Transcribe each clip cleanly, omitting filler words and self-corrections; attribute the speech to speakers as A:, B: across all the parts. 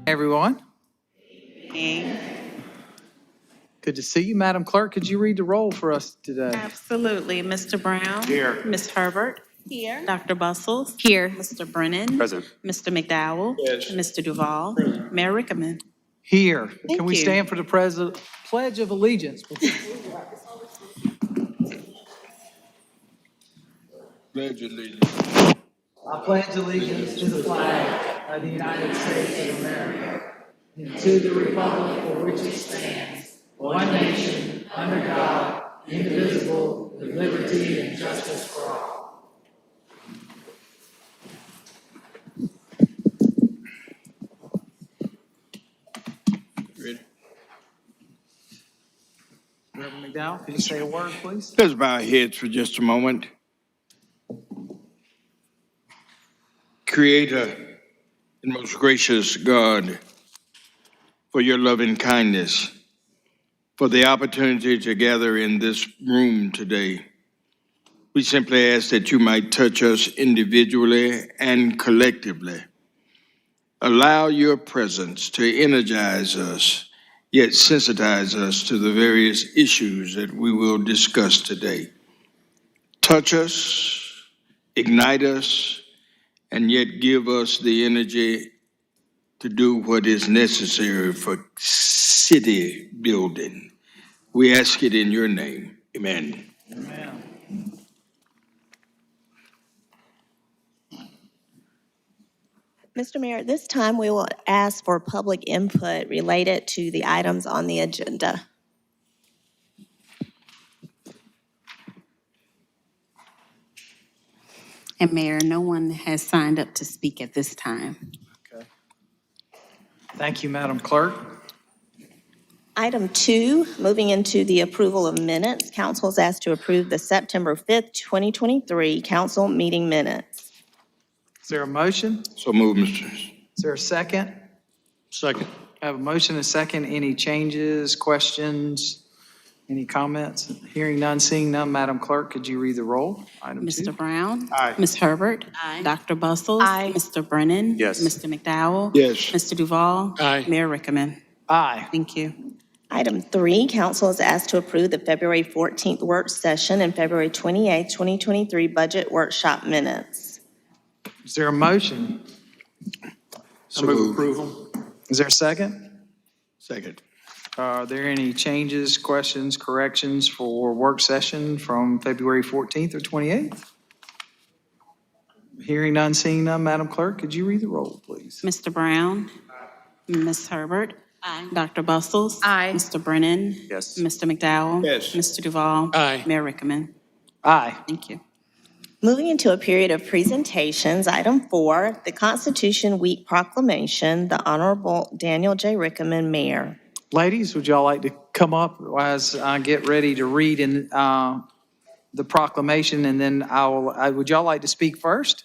A: Everyone,
B: Hey.
A: good to see you. Madam Clerk, could you read the roll for us today?
B: Absolutely. Mr. Brown?
C: Here.
B: Ms. Herbert?
D: Here.
B: Dr. Bustles?
D: Here.
B: Mr. Brennan?
C: Present.
B: Mr. McDowell?
C: Yes.
B: Mr. Duval? Mayor Rickaman?
A: Here.
B: Thank
A: Can we
B: you.
A: stand for the Pledge of Allegiance?
C: Pledge allegiance.
A: I pledge allegiance to the flag of the United States of America and to the republic for which it stands, one nation, under God, indivisible, with liberty and justice for all.
C: Ready?
A: Reverend McDowell, could you say a word, please?
C: Let's bow our heads for just a moment. Creator and most gracious God, for your loving kindness, for the opportunity to gather in this room today. We simply ask that you might touch us individually and collectively. Allow your presence to energize us, yet sensitize us to the various issues that we will discuss today. Touch us, ignite us, and yet give us the energy to do what is necessary for city building. We ask it in your name. Amen.
A: Amen.
D: Mr. Mayor, at this time, we will ask for public input related to the items on the agenda.
B: And Mayor, no one has signed up to speak at this time.
A: Okay. Thank you, Madam Clerk.
D: Item 2, moving into the approval of minutes, council is asked to approve the September 5th, 2023 council meeting minutes.
A: Is there a motion?
C: So move, Mr.
A: Is there a second?
C: Second.
A: I have a motion and a second. Any changes, questions, any comments? Hearing none, seeing none, Madam Clerk, could you read the roll? Item 2.
B: Mr. Brown?
C: Aye.
B: Ms. Herbert?
D: Aye.
B: Dr. Bustles?
D: Aye.
B: Mr. Brennan?
C: Yes.
B: Mr. McDowell?
C: Yes.
B: Mr. Duval?
C: Aye.
B: Mayor Rickaman?
A: Aye.
B: Thank you.
D: Item 3, council is asked to approve the February 14th work session and February 28th, 2023 budget workshop minutes.
A: Is there a motion?
C: So move approval.
A: Is there a second?
C: Second.
A: Are there any changes, questions, corrections for work session from February 14th or 28th? Hearing none, seeing none, Madam Clerk, could you read the roll, please?
B: Mr. Brown? Ms. Herbert?
D: Aye.
B: Dr. Bustles?
D: Aye.
B: Mr. Brennan?
C: Yes.
B: Mr. McDowell?
C: Yes.
B: Mr. Duval?
C: Aye.
B: Mayor Rickaman?
A: Aye.
B: Thank you.
D: Moving into a period of presentations, item 4, the Constitution Week proclamation, the Honorable Daniel J. Rickaman, Mayor.
A: Ladies, would y'all like to come up as I get ready to read in the proclamation, and then would y'all like to speak first?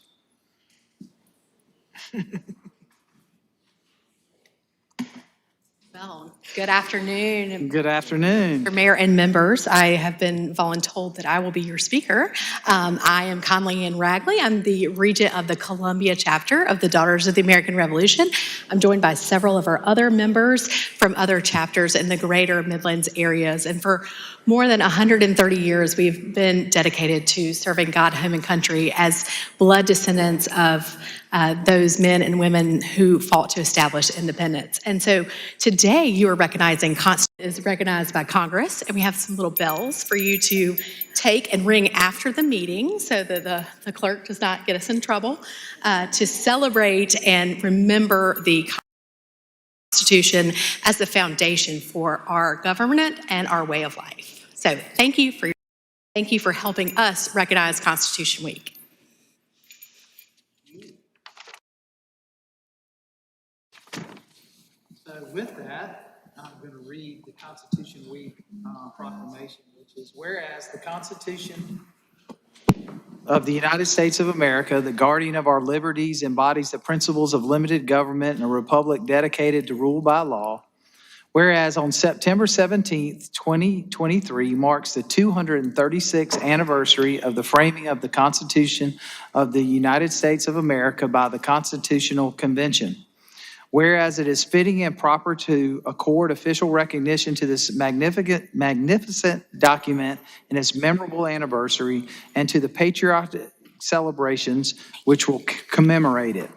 E: Well, good afternoon,
A: Good afternoon.
E: Mr. Mayor and members. I have been voluntold that I will be your speaker. I am Conley Ann Ragley. I'm the regent of the Columbia chapter of the Daughters of the American Revolution. I'm joined by several of our other members from other chapters in the greater Midlands areas. And for more than 130 years, we've been dedicated to serving God, home, and country as blood descendants of those men and women who fought to establish independence. And so today you are recognizing is recognized by Congress, and we have some little bells for you to take and ring after the meeting so that the clerk does not get us in trouble, to celebrate and remember the Constitution as the foundation for our government and our way of life. So thank you for helping us recognize Constitution Week.
A: So with that, I'm going to read the Constitution Week proclamation, which is, whereas the Constitution of the United States of America, the guardian of our liberties, embodies the principles of limited government and a republic dedicated to rule by law. Whereas on September 17th, 2023 marks the 236th anniversary of the framing of the Constitution of the United States of America by the Constitutional Convention. Whereas it is fitting and proper to accord official recognition to this magnificent document in its memorable anniversary and to the patriotic celebrations which will commemorate it.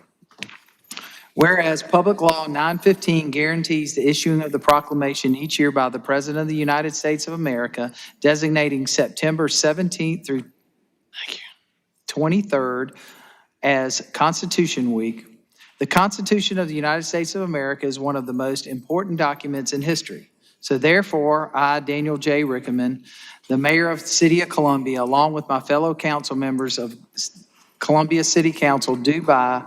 A: Whereas Public Law 915 guarantees the issuing of the proclamation each year by the President of the United States of America, designating September 17th through 23rd as Constitution Week. The Constitution of the United States of America is one of the most important documents in history. So therefore, I, Daniel J. Rickaman, the mayor of the city of Columbia, along with my fellow council members of Columbia City Council, do by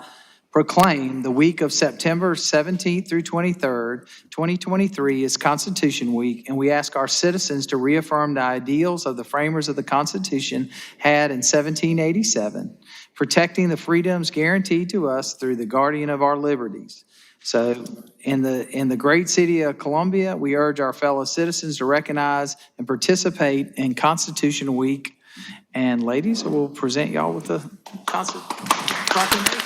A: proclaim the week of September 17th through 23rd, 2023 is Constitution Week, and we ask our citizens to reaffirm the ideals of the framers of the Constitution had in 1787, protecting the freedoms guaranteed to us through the guardian of our liberties. So in the great city of Columbia, we urge our fellow citizens to recognize and participate in Constitution Week. And ladies, we'll present y'all with the proclamation.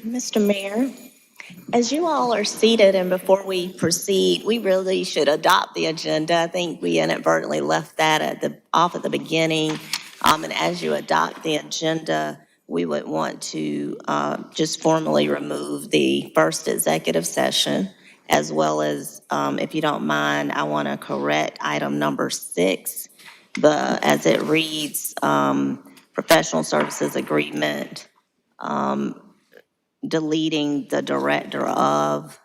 D: Mr. Mayor, as you all are seated and before we proceed, we really should adopt the agenda. I think we inadvertently left that off at the beginning. And as you adopt the agenda, we would want to just formally remove the first executive session, as well as, if you don't mind, I want to correct item number 6, as it reads, professional services agreement, deleting the director of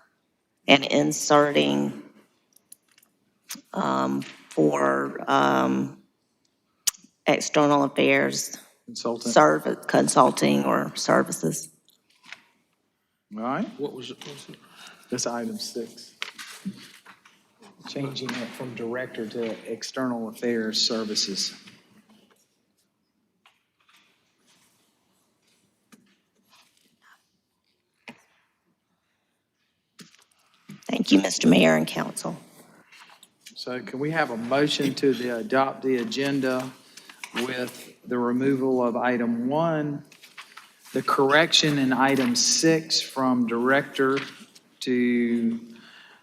D: and inserting for external affairs consulting or services.
A: All right,
C: What was it?
A: that's item 6. Changing it from director to external affairs services.
D: Thank you, Mr. Mayor and Council.
A: So can we have a motion to adopt the agenda with the removal of item 1, the correction in item 6 from director to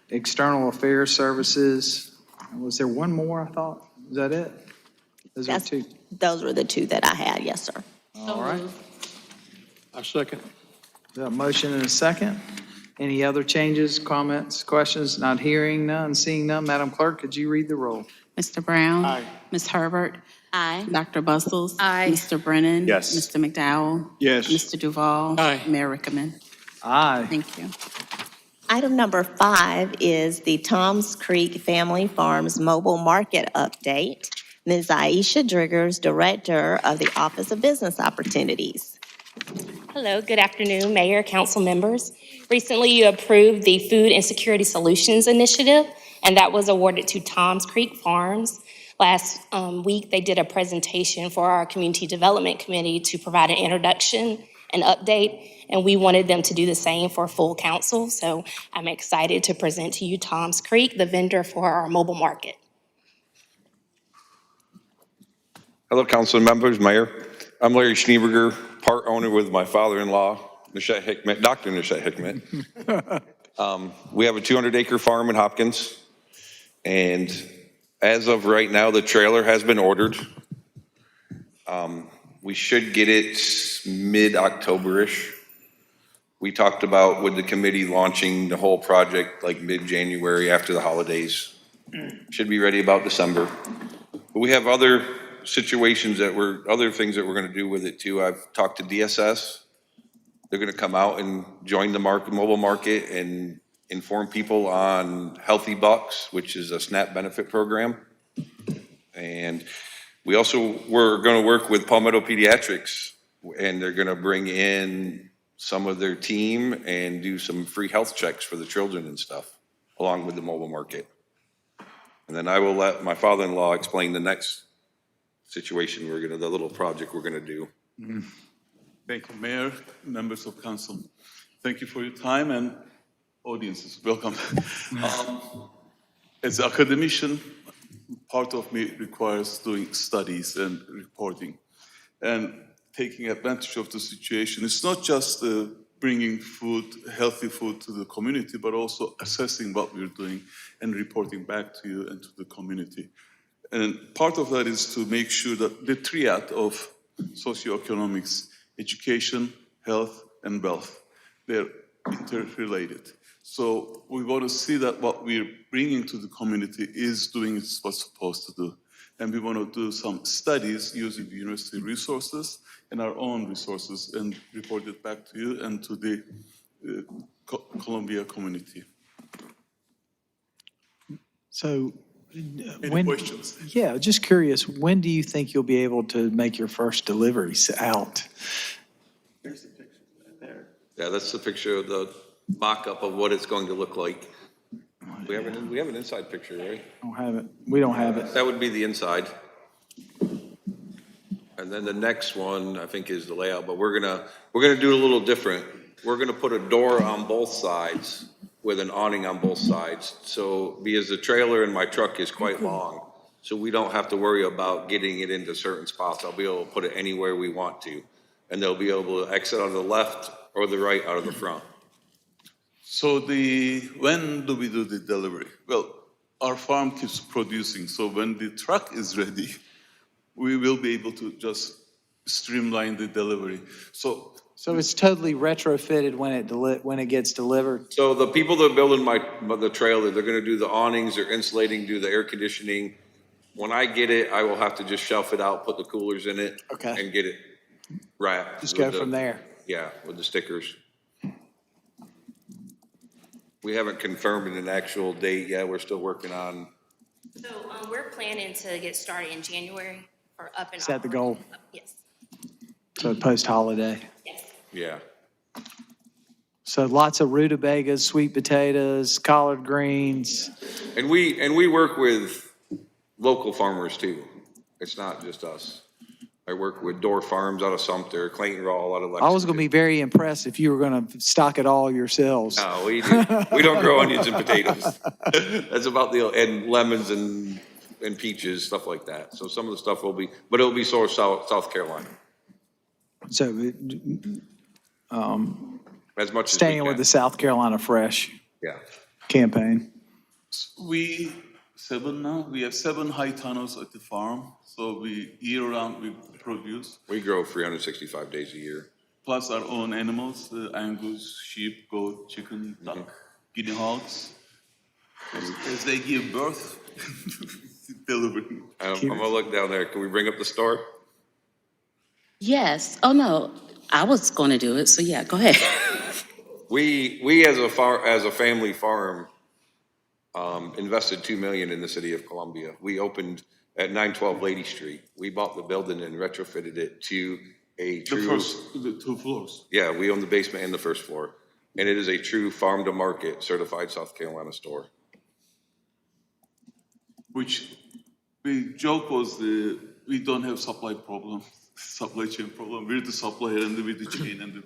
A: external affairs services? Was there one more, I thought? Is that it? Those are 2.
D: Those were the 2 that I had, yes, sir.
A: All right.
C: I second.
A: A motion and a second. Any other changes, comments, questions? Not hearing none, seeing none. Madam Clerk, could you read the roll?
B: Mr. Brown?
C: Aye.
B: Ms. Herbert?
D: Aye.
B: Dr. Bustles?
E: Aye.
B: Mr. Brennan?
C: Yes.
B: Mr. McDowell?
C: Yes.
B: Mr. Duval?
C: Aye.
B: Mayor Rickaman?
A: Aye.
B: Thank you.
D: Item number 5 is the Toms Creek Family Farms Mobile Market Update. Ms. Aisha Driggers, Director of the Office of Business Opportunities.
F: Hello, good afternoon, Mayor, council members. Recently, you approved the Food and Security Solutions Initiative, and that was awarded to Toms Creek Farms. Last week, they did a presentation for our Community Development Committee to provide an introduction an update, and we wanted them to do the same for full council. So I'm excited to present to you Tom's Creek, the vendor for our mobile market.
G: Hello, council members, mayor. I'm Larry Schneeberger, part owner with my father-in-law, Nishat Hikmet, Dr. Nishat Hikmet. We have a 200-acre farm in Hopkins, and as of right now, the trailer has been ordered. We should get it mid-October-ish. We talked about with the committee launching the whole project like mid-January after the holidays. Should be ready about December. But we have other situations other things that we're gonna do with it too. I've talked to DSS. They're gonna come out and join the mobile market and inform people on Healthy Bucks, which is a SNAP benefit program. And we're gonna work with Palmetto Pediatrics, and they're gonna bring in some of their team and do some free health checks for the children and stuff, along with the mobile market. And then I will let my father-in-law explain the next situation the little project we're gonna do.
H: Thank you, Mayor, members of council. Thank you for your time, and audiences, welcome. As an academician, part of me requires doing studies and reporting. And taking advantage of the situation, it's not just bringing food, healthy food to the community, but also assessing what we're doing and reporting back to you and to the community. And part of that is to make sure that the triad of socioeconomics, education, health, and wealth, they're interrelated. So we want to see that what we're bringing to the community is doing what's supposed to do. And we want to do some studies using the university resources and our own resources and report it back to you and to the Columbia community.
A: So,
H: Any questions?
A: Yeah, just curious, when do you think you'll be able to make your first deliveries out?
H: There's the picture right there.
G: Yeah, that's the picture of the mock-up of what it's going to look like. We have an inside picture, right?
A: We don't have it.
G: That would be the inside. And then the next one, I think, is the layout, but we're gonna do it a little different. We're gonna put a door on both sides with an awning on both sides. So, because the trailer in my truck is quite long, so we don't have to worry about getting it into certain spots. I'll be able to put it anywhere we want to. And they'll be able to exit on the left or the right out of the front.
H: So when do we do the delivery? Well, our farm keeps producing, so when the truck is ready, we will be able to just streamline the delivery. So
A: it's totally retrofitted when it gets delivered?
G: So the people that are building the trailer, they're gonna do the awnings, they're insulating, do the air conditioning. When I get it, I will have to just shelf it out, put the coolers in it.
A: Okay.
G: And get it wrapped.
A: Just go from there?
G: Yeah, with the stickers. We haven't confirmed an actual date yet. We're still working on.
F: So we're planning to get started in January or up and.
A: Is that the goal?
F: Yes,
A: So post-holiday?
F: yes.
G: Yeah.
A: So lots of rutabagas, sweet potatoes, collard greens.
G: And we work with local farmers too. It's not just us. I work with Door Farms out of Sumter, Clayton Rawl out of Lexington.
A: I was going to be very impressed if you were going to stock it all yourselves.
G: No, we don't grow onions and potatoes. That's about and lemons and peaches, stuff like that. So some of the stuff but it'll be sourced South Carolina.
A: So
G: As much as we
A: staying with
G: can.
A: the South Carolina Fresh
G: Yeah.
A: campaign.
H: we have 7 high tunnels at the farm, so year-round we produce,
G: We grow 365 days a year.
H: plus our own animals, angus, sheep, goat, chicken, duck, guinea hogs. As they give birth, delivery.
G: I'm gonna look down there. Can we bring up the store?
B: Yes. Oh, no, I was going to do it, so yeah, go ahead.
G: We as a family farm, invested $2 million in the city of Columbia. We opened at 912 Lady Street. We bought the building and retrofitted it to a true.
H: The 2 floors.
G: Yeah, we own the basement and the first floor. And it is a true farm to market certified South Carolina store.
H: Which the joke was we don't have supply problems. supply chain problem. We're the supplier and we're the chain and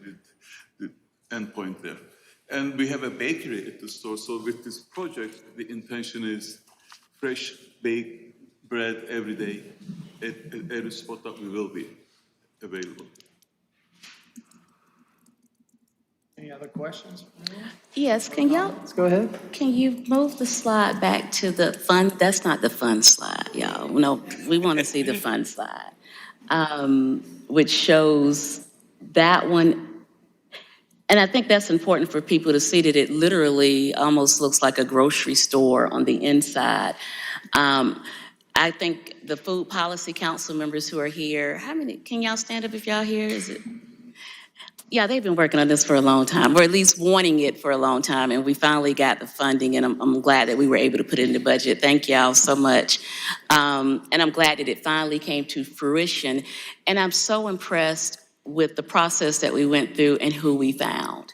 H: the endpoint there. And we have a bakery at the store. So with this project, the intention is fresh baked bread every day at every spot that we will be available.
A: Any other questions?
B: Yes, can y'all,
A: Let's go ahead.
B: can you move the slide back to the fun? That's not the fun slide, y'all. No, we want to see the fun slide, which shows that one. And I think that's important for people to see that it literally almost looks like a grocery store on the inside. I think the Food Policy Council members who are here, how many, can y'all stand up if y'all here? Is it? Yeah, they've been working on this for a long time, or at least wanting it for a long time, and we finally got the funding, and I'm glad that we were able to put it in the budget. Thank y'all so much. And I'm glad that it finally came to fruition, and I'm so impressed with the process that we went through and who we found.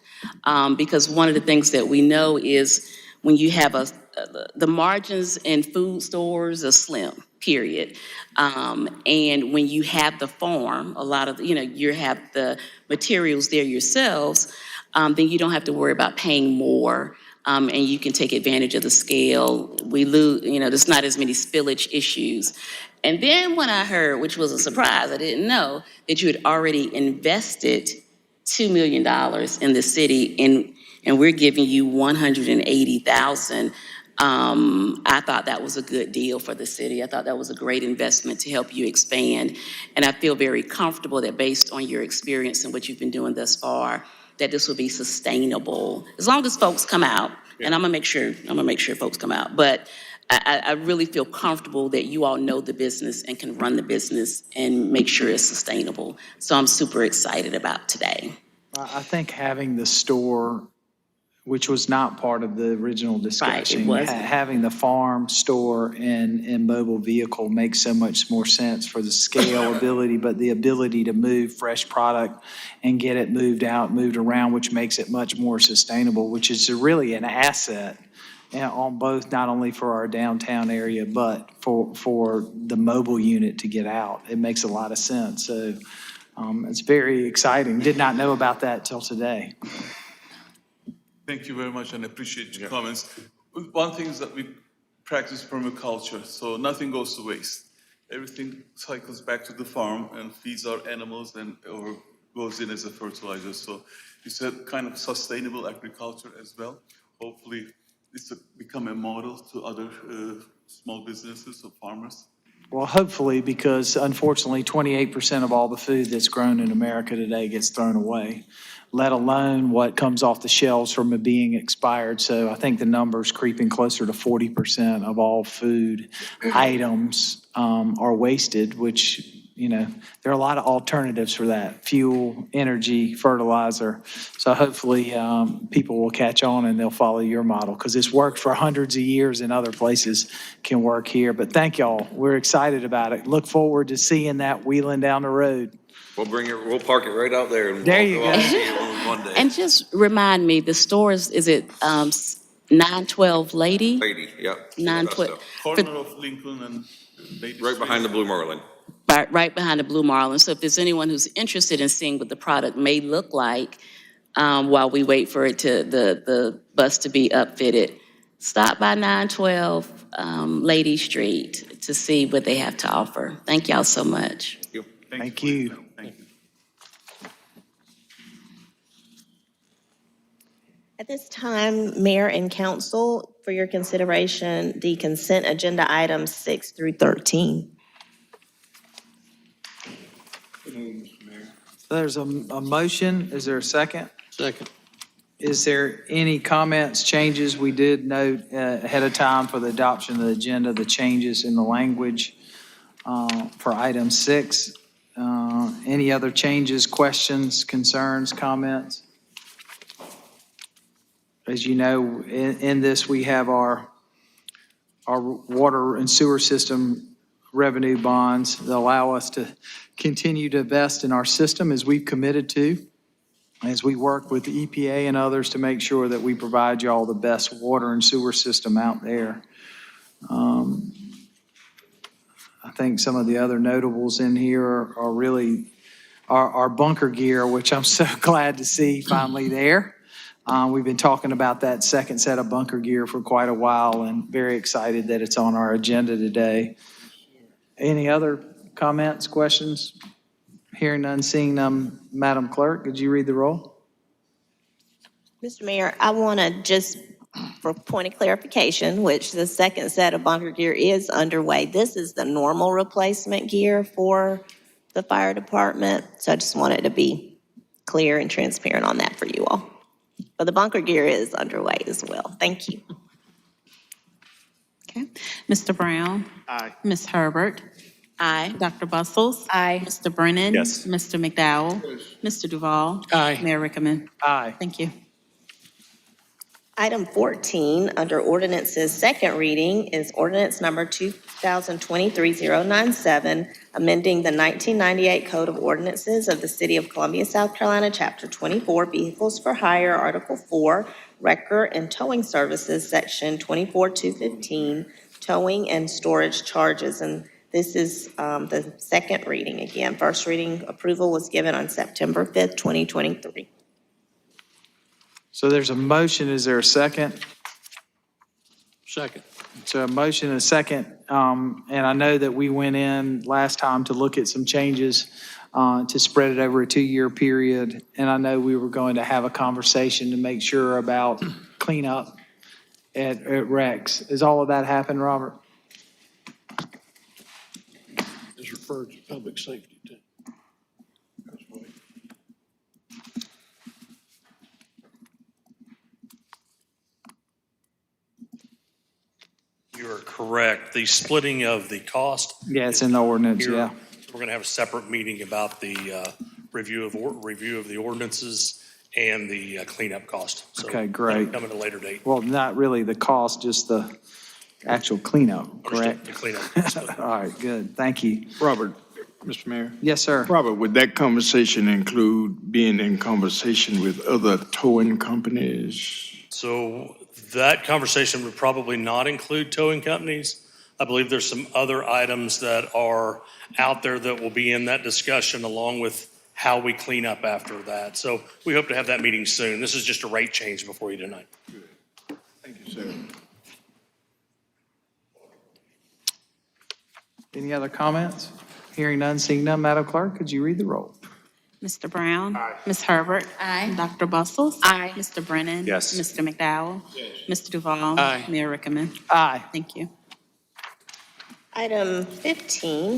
B: Because one of the things that we know is when you have the margins in food stores are slim, period. And when you have the farm, a lot of, you have the materials there yourselves, then you don't have to worry about paying more, and you can take advantage of the scale. We lose, there's not as many spillage issues. And then when I heard, which was a surprise, I didn't know, that you had already invested $2 million in the city, and we're giving you $180,000. I thought that was a good deal for the city. I thought that was a great investment to help you expand. And I feel very comfortable that based on your experience and what you've been doing thus far, that this will be sustainable, as long as folks come out. And I'm gonna make sure folks come out. But I really feel comfortable that you all know the business and can run the business and make sure it's sustainable. So I'm super excited about today.
A: I think having the store, which was not part of the original discussion.
B: wasn't.
A: Having the farm, store, and mobile vehicle makes so much more sense for the scalability, but the ability to move fresh product and get it moved out, moved around, which makes it much more sustainable, which is really an asset on both, not only for our downtown area, but for the mobile unit to get out. It makes a lot of sense. So it's very exciting. Did not know about that till today.
H: Thank you very much and appreciate your comments. One thing is that we practice permaculture, so nothing goes to waste. Everything cycles back to the farm and feeds our animals or goes in as a fertilizer. So it's a kind of sustainable agriculture as well. Hopefully it's become a model to other small businesses or farmers.
A: Well, hopefully, because unfortunately, 28% of all the food that's grown in America today gets thrown away, let alone what comes off the shelves from it being expired. So I think the number's creeping closer to 40% of all food items are wasted, which, there are a lot of alternatives for that: fuel, energy, fertilizer. So hopefully people will catch on and they'll follow your model, because it's worked for hundreds of years and other places can work here. But thank y'all. We're excited about it. Look forward to seeing that wheeling down the road.
G: We'll park it right out there. And
A: There you go.
G: See it one day.
B: And just remind me, the stores, is it 912 Lady?
G: Lady, yep.
B: 912.
H: Corner of Lincoln and Lady
G: Right behind the Blue Marlin.
B: Right behind the Blue Marlin. So if there's anyone who's interested in seeing what the product may look like while we wait for it to the bus to be upfitted, stop by 912 Lady Street to see what they have to offer. Thank y'all so much.
A: Thank you.
H: Thank you.
D: At this time, Mayor and Council, for your consideration, the consent agenda items 6 through 13.
A: There's a motion. Is there a second?
I: Second.
A: Is there any comments, changes? We did note ahead of time for the adoption of the agenda, the changes in the language for item 6. Any other changes, questions, concerns, comments? As you know, in this, we have our water and sewer system revenue bonds that allow us to continue to invest in our system as we've committed to, as we work with the EPA and others to make sure that we provide you all the best water and sewer system out there. I think some of the other notables in here are really, our bunker gear, which I'm so glad to see finally there. We've been talking about that second set of bunker gear for quite a while and very excited that it's on our agenda today. Any other comments, questions? Hearing none, seeing none, Madam Clerk, could you read the roll?
D: Mr. Mayor, I want to just, for point of clarification, which the second set of bunker gear is underway. This is the normal replacement gear for the fire department. So I just wanted to be clear and transparent on that for you all. But the bunker gear is underway as well. Thank you.
B: Okay. Mr. Brown?
C: Aye.
B: Ms. Herbert? Aye. Dr. Bustles?
E: Aye.
B: Mr. Brennan?
I: Yes.
B: Mr. McDowell? Mr. Duval?
A: Aye.
B: Mayor Rickaman?
A: Aye.
B: Thank you.
D: Item 14, under ordinances, second reading, is ordinance number 2023-097, amending the 1998 Code of Ordinances of the City of Columbia, South Carolina, Chapter 24, Vehicles for Hire, Article 4, Wrecker and Towing Services, Section 24-215, Towing and Storage Charges. And this is the second reading again. First reading approval was given on September 5th, 2023.
A: So there's a motion, is there a second?
I: Second.
A: So a motion and a second, and I know that we went in last time to look at some changes to spread it over a 2-year period, and I know we were going to have a conversation to make sure about cleanup at Rex. Has all of that happened, Robert?
I: This refers to public safety too.
J: You are correct. The splitting of the cost.
A: Yeah, it's in the ordinance,
J: Here,
A: yeah.
J: We're going to have a separate meeting about the review of the ordinances and the cleanup cost. So
A: Okay, great.
J: Come at a later date.
A: Well, not really the cost, just the actual cleanup,
J: Understood.
A: correct?
J: The cleanup.
A: All right, good, thank you.
C: Robert, Mr. Mayor.
A: Yes, sir.
C: Robert, would that conversation include being in conversation with other towing companies?
J: So that conversation would probably not include towing companies. I believe there's some other items that are out there that will be in that discussion along with how we clean up after that. So we hope to have that meeting soon. This is just a rate change before you tonight.
C: Thank you, sir.
A: Any other comments? Hearing none, seeing none, Madam Clerk, could you read the roll?
B: Mr. Brown? Aye. Ms. Herbert? Aye. Dr. Bustles?
E: Aye.
B: Mr. Brennan?
I: Yes.
B: Mr. McDowell? Yes. Mr. Duval?
A: Aye.
B: Mayor Rickaman?
A: Aye.
B: Thank you.
D: Item 15,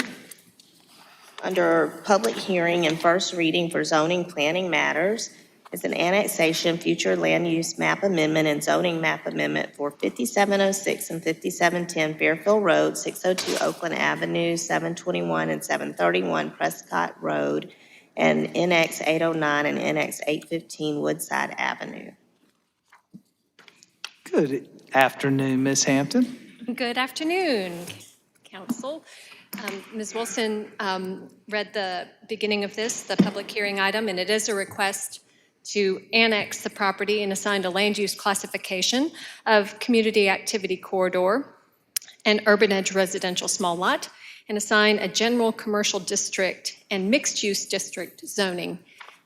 D: under public hearing and first reading for zoning planning matters, is an annexation, future land use map amendment, and zoning map amendment for 5706 and 5710 Fairfield Road, 602 Oakland Avenue, 721 and 731 Prescott Road, and NX 809 and NX 815 Woodside Avenue.
A: Good afternoon, Ms. Hampton.
K: Good afternoon, Council. Ms. Wilson read the beginning of this, the public hearing item, and it is a request to annex the property and assign a land use classification of community activity corridor and urban edge residential small lot, and assign a general commercial district and mixed-use district zoning.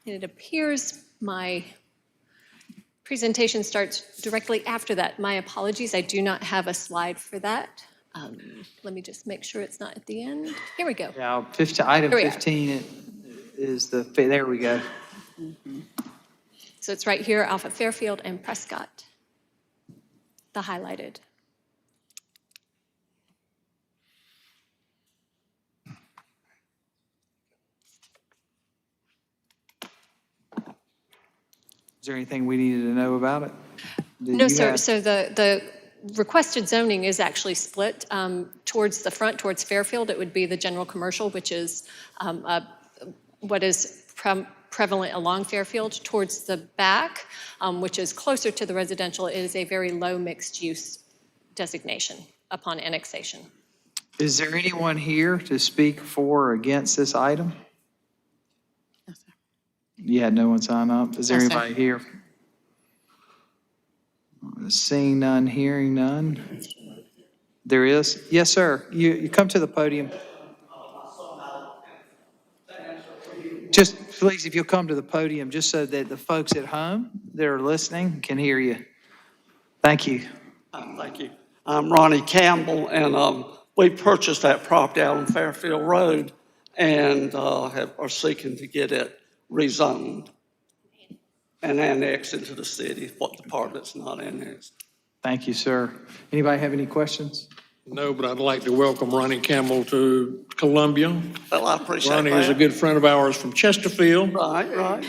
K: And it appears my presentation starts directly after that. My apologies, I do not have a slide for that. Let me just make sure it's not at the end. Here we go.
A: Yeah, item
K: Here we are.
A: 15 is there we go.
K: So it's right here off of Fairfield and Prescott, the highlighted.
A: Is there anything we needed to know about it? that
K: No,
A: you
K: sir.
A: have?
K: So the requested zoning is actually split towards the front, towards Fairfield. It would be the general commercial, which is what is prevalent along Fairfield. Towards the back, which is closer to the residential, is a very low mixed use designation upon annexation.
A: Is there anyone here to speak for or against this item?
B: No, sir.
A: You had no one sign up? Is there
B: No, sir.
A: anybody here? Seeing none, hearing none. There is? Yes, sir. You come to the podium. Please, if you'll come to the podium, just so that the folks at home that are listening can hear you. Thank you.
L: Thank you. I'm Ronnie Campbell, and we purchased that property out on Fairfield Road and are seeking to get it rezoned and annexed into the city, what the part that's not annexed.
A: Thank you, sir. Anybody have any questions?
I: No, but I'd like to welcome Ronnie Campbell to Columbia.
L: Well, I appreciate that.
I: Ronnie is a good friend of ours from Chesterfield,
L: Right.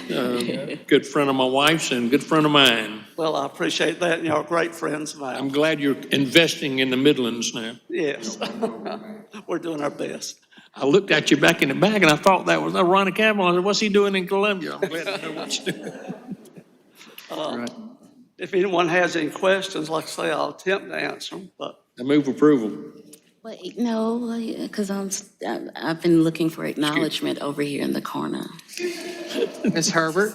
I: good friend of my wife's and good friend of mine.
L: Well, I appreciate that, and y'all are great friends of
I: I'm
L: mine.
I: glad you're investing in the Midlands now.
L: Yes. We're doing our best.
I: I looked at you back in the back and I thought that was Ronnie Campbell. I said, what's he doing in Columbia? I'm glad to know what you're doing.
A: Right.
L: If anyone has any questions, like I say, I'll attempt to answer them, but
I: I move approval.
B: Wait, no, because I've been looking for acknowledgement over here in the corner.
A: Ms. Herbert?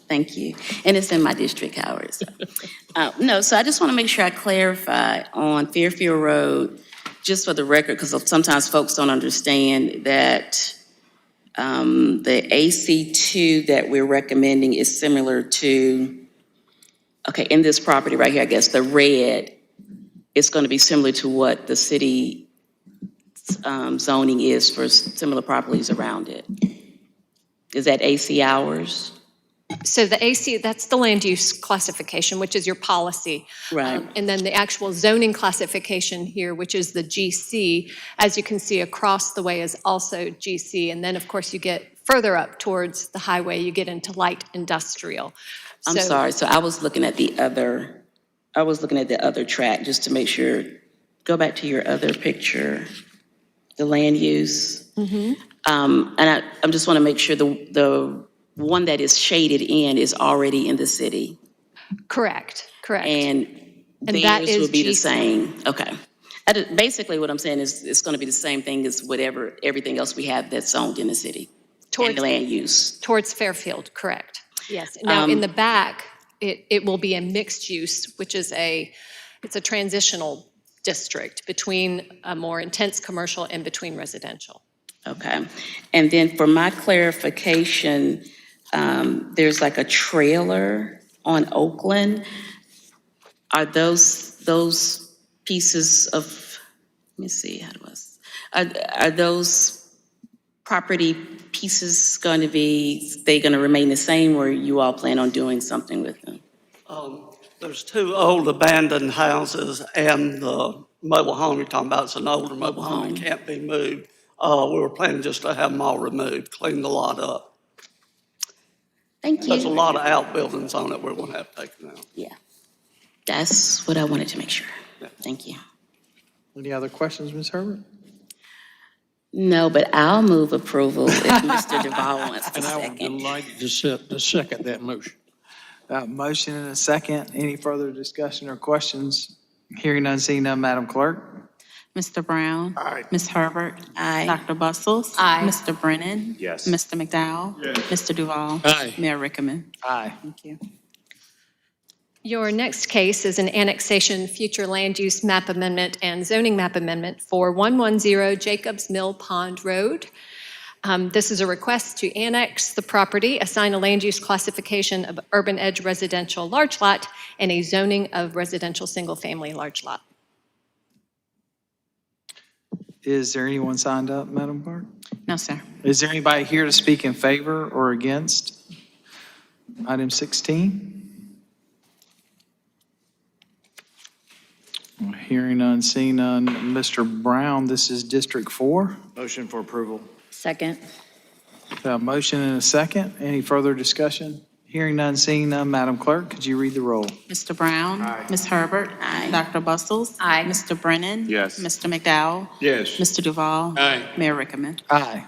B: Thank you. And it's in my district, Howard. So. No, so I just want to make sure I clarify on Fairfield Road, just for the record, because sometimes folks don't understand that the AC2 that we're recommending is similar to, okay, in this property right here, I guess the red is going to be similar to what the city zoning is for similar properties around it. Is that AC hours?
K: So the AC, that's the land use classification, which is your policy.
B: Right.
K: And then the actual zoning classification here, which is the GC, as you can see across the way is also GC. And then, of course, you get further up towards the highway, you get into light industrial.
B: I'm
K: So-
B: sorry, so I was looking at the other track, just to make sure. Go back to your other picture, the land use. And I just want to make sure the one that is shaded in is already in the city.
K: Correct.
B: And
K: And that
B: theirs
K: is
B: will be the
K: GC.
B: same. Okay. Basically, what I'm saying is it's going to be the same thing as everything else we have that's owned in the city. And
K: Towards-
B: the land use.
K: Towards Fairfield, correct. Yes. Now, in the back, it will be a mixed use, which is it's a transitional district between a more intense commercial and between residential.
B: Okay. And then for my clarification, there's like a trailer on Oakland. Are those pieces of, let me see, how do are those property pieces going to remain the same, or you all plan on doing something with them?
L: there's two old abandoned houses and the mobile home you're talking about. It's an older mobile home. It can't be moved. We were planning just to have them all removed, clean the lot up.
B: Thank you.
L: There's a lot of outbuildings on it we're going to have taken out.
B: Yeah. That's what I wanted to make sure. Thank you.
A: Any other questions, Ms. Herbert?
B: No, but I'll move approval if Mr. Duval wants to
I: And I would
B: second.
I: delight to second that motion.
A: Motion and a second. Any further discussion or questions? Hearing none, seeing none, Madam Clerk?
M: Mr. Brown?
I: Aye.
M: Ms. Herbert?
B: Aye.
M: Dr. Bustles?
K: Aye.
M: Mr. Brennan?
C: Yes.
M: Mr. McDowell?
C: Yes.
M: Mr. Duval?
I: Aye.
M: Mayor Rickaman?
A: Aye.
M: Thank you.
K: Your next case is an annexation, future land use map amendment, and zoning map amendment for 110 Jacobs Mill Pond Road. This is a request to annex the property, assign a land use classification of urban edge residential large lot, and a zoning of residential single-family large lot.
A: Is there anyone signed up, Madam Clerk?
M: No, sir.
A: Is there anybody here to speak in favor or against item 16? Hearing none, seeing none. Mr. Brown, this is District 4.
C: Motion for approval.
B: Second.
A: Motion and a second. Any further discussion? Hearing none, seeing none. Madam Clerk, could you read the roll?
M: Mr. Brown?
C: Aye.
M: Ms. Herbert?
B: Aye.
M: Dr. Bustles?
K: Aye.
M: Mr. Brennan?
C: Yes.
M: Mr. McDowell?
C: Yes.
M: Mr. Duval?
I: Aye.
M: Mayor Rickaman?
A: Aye.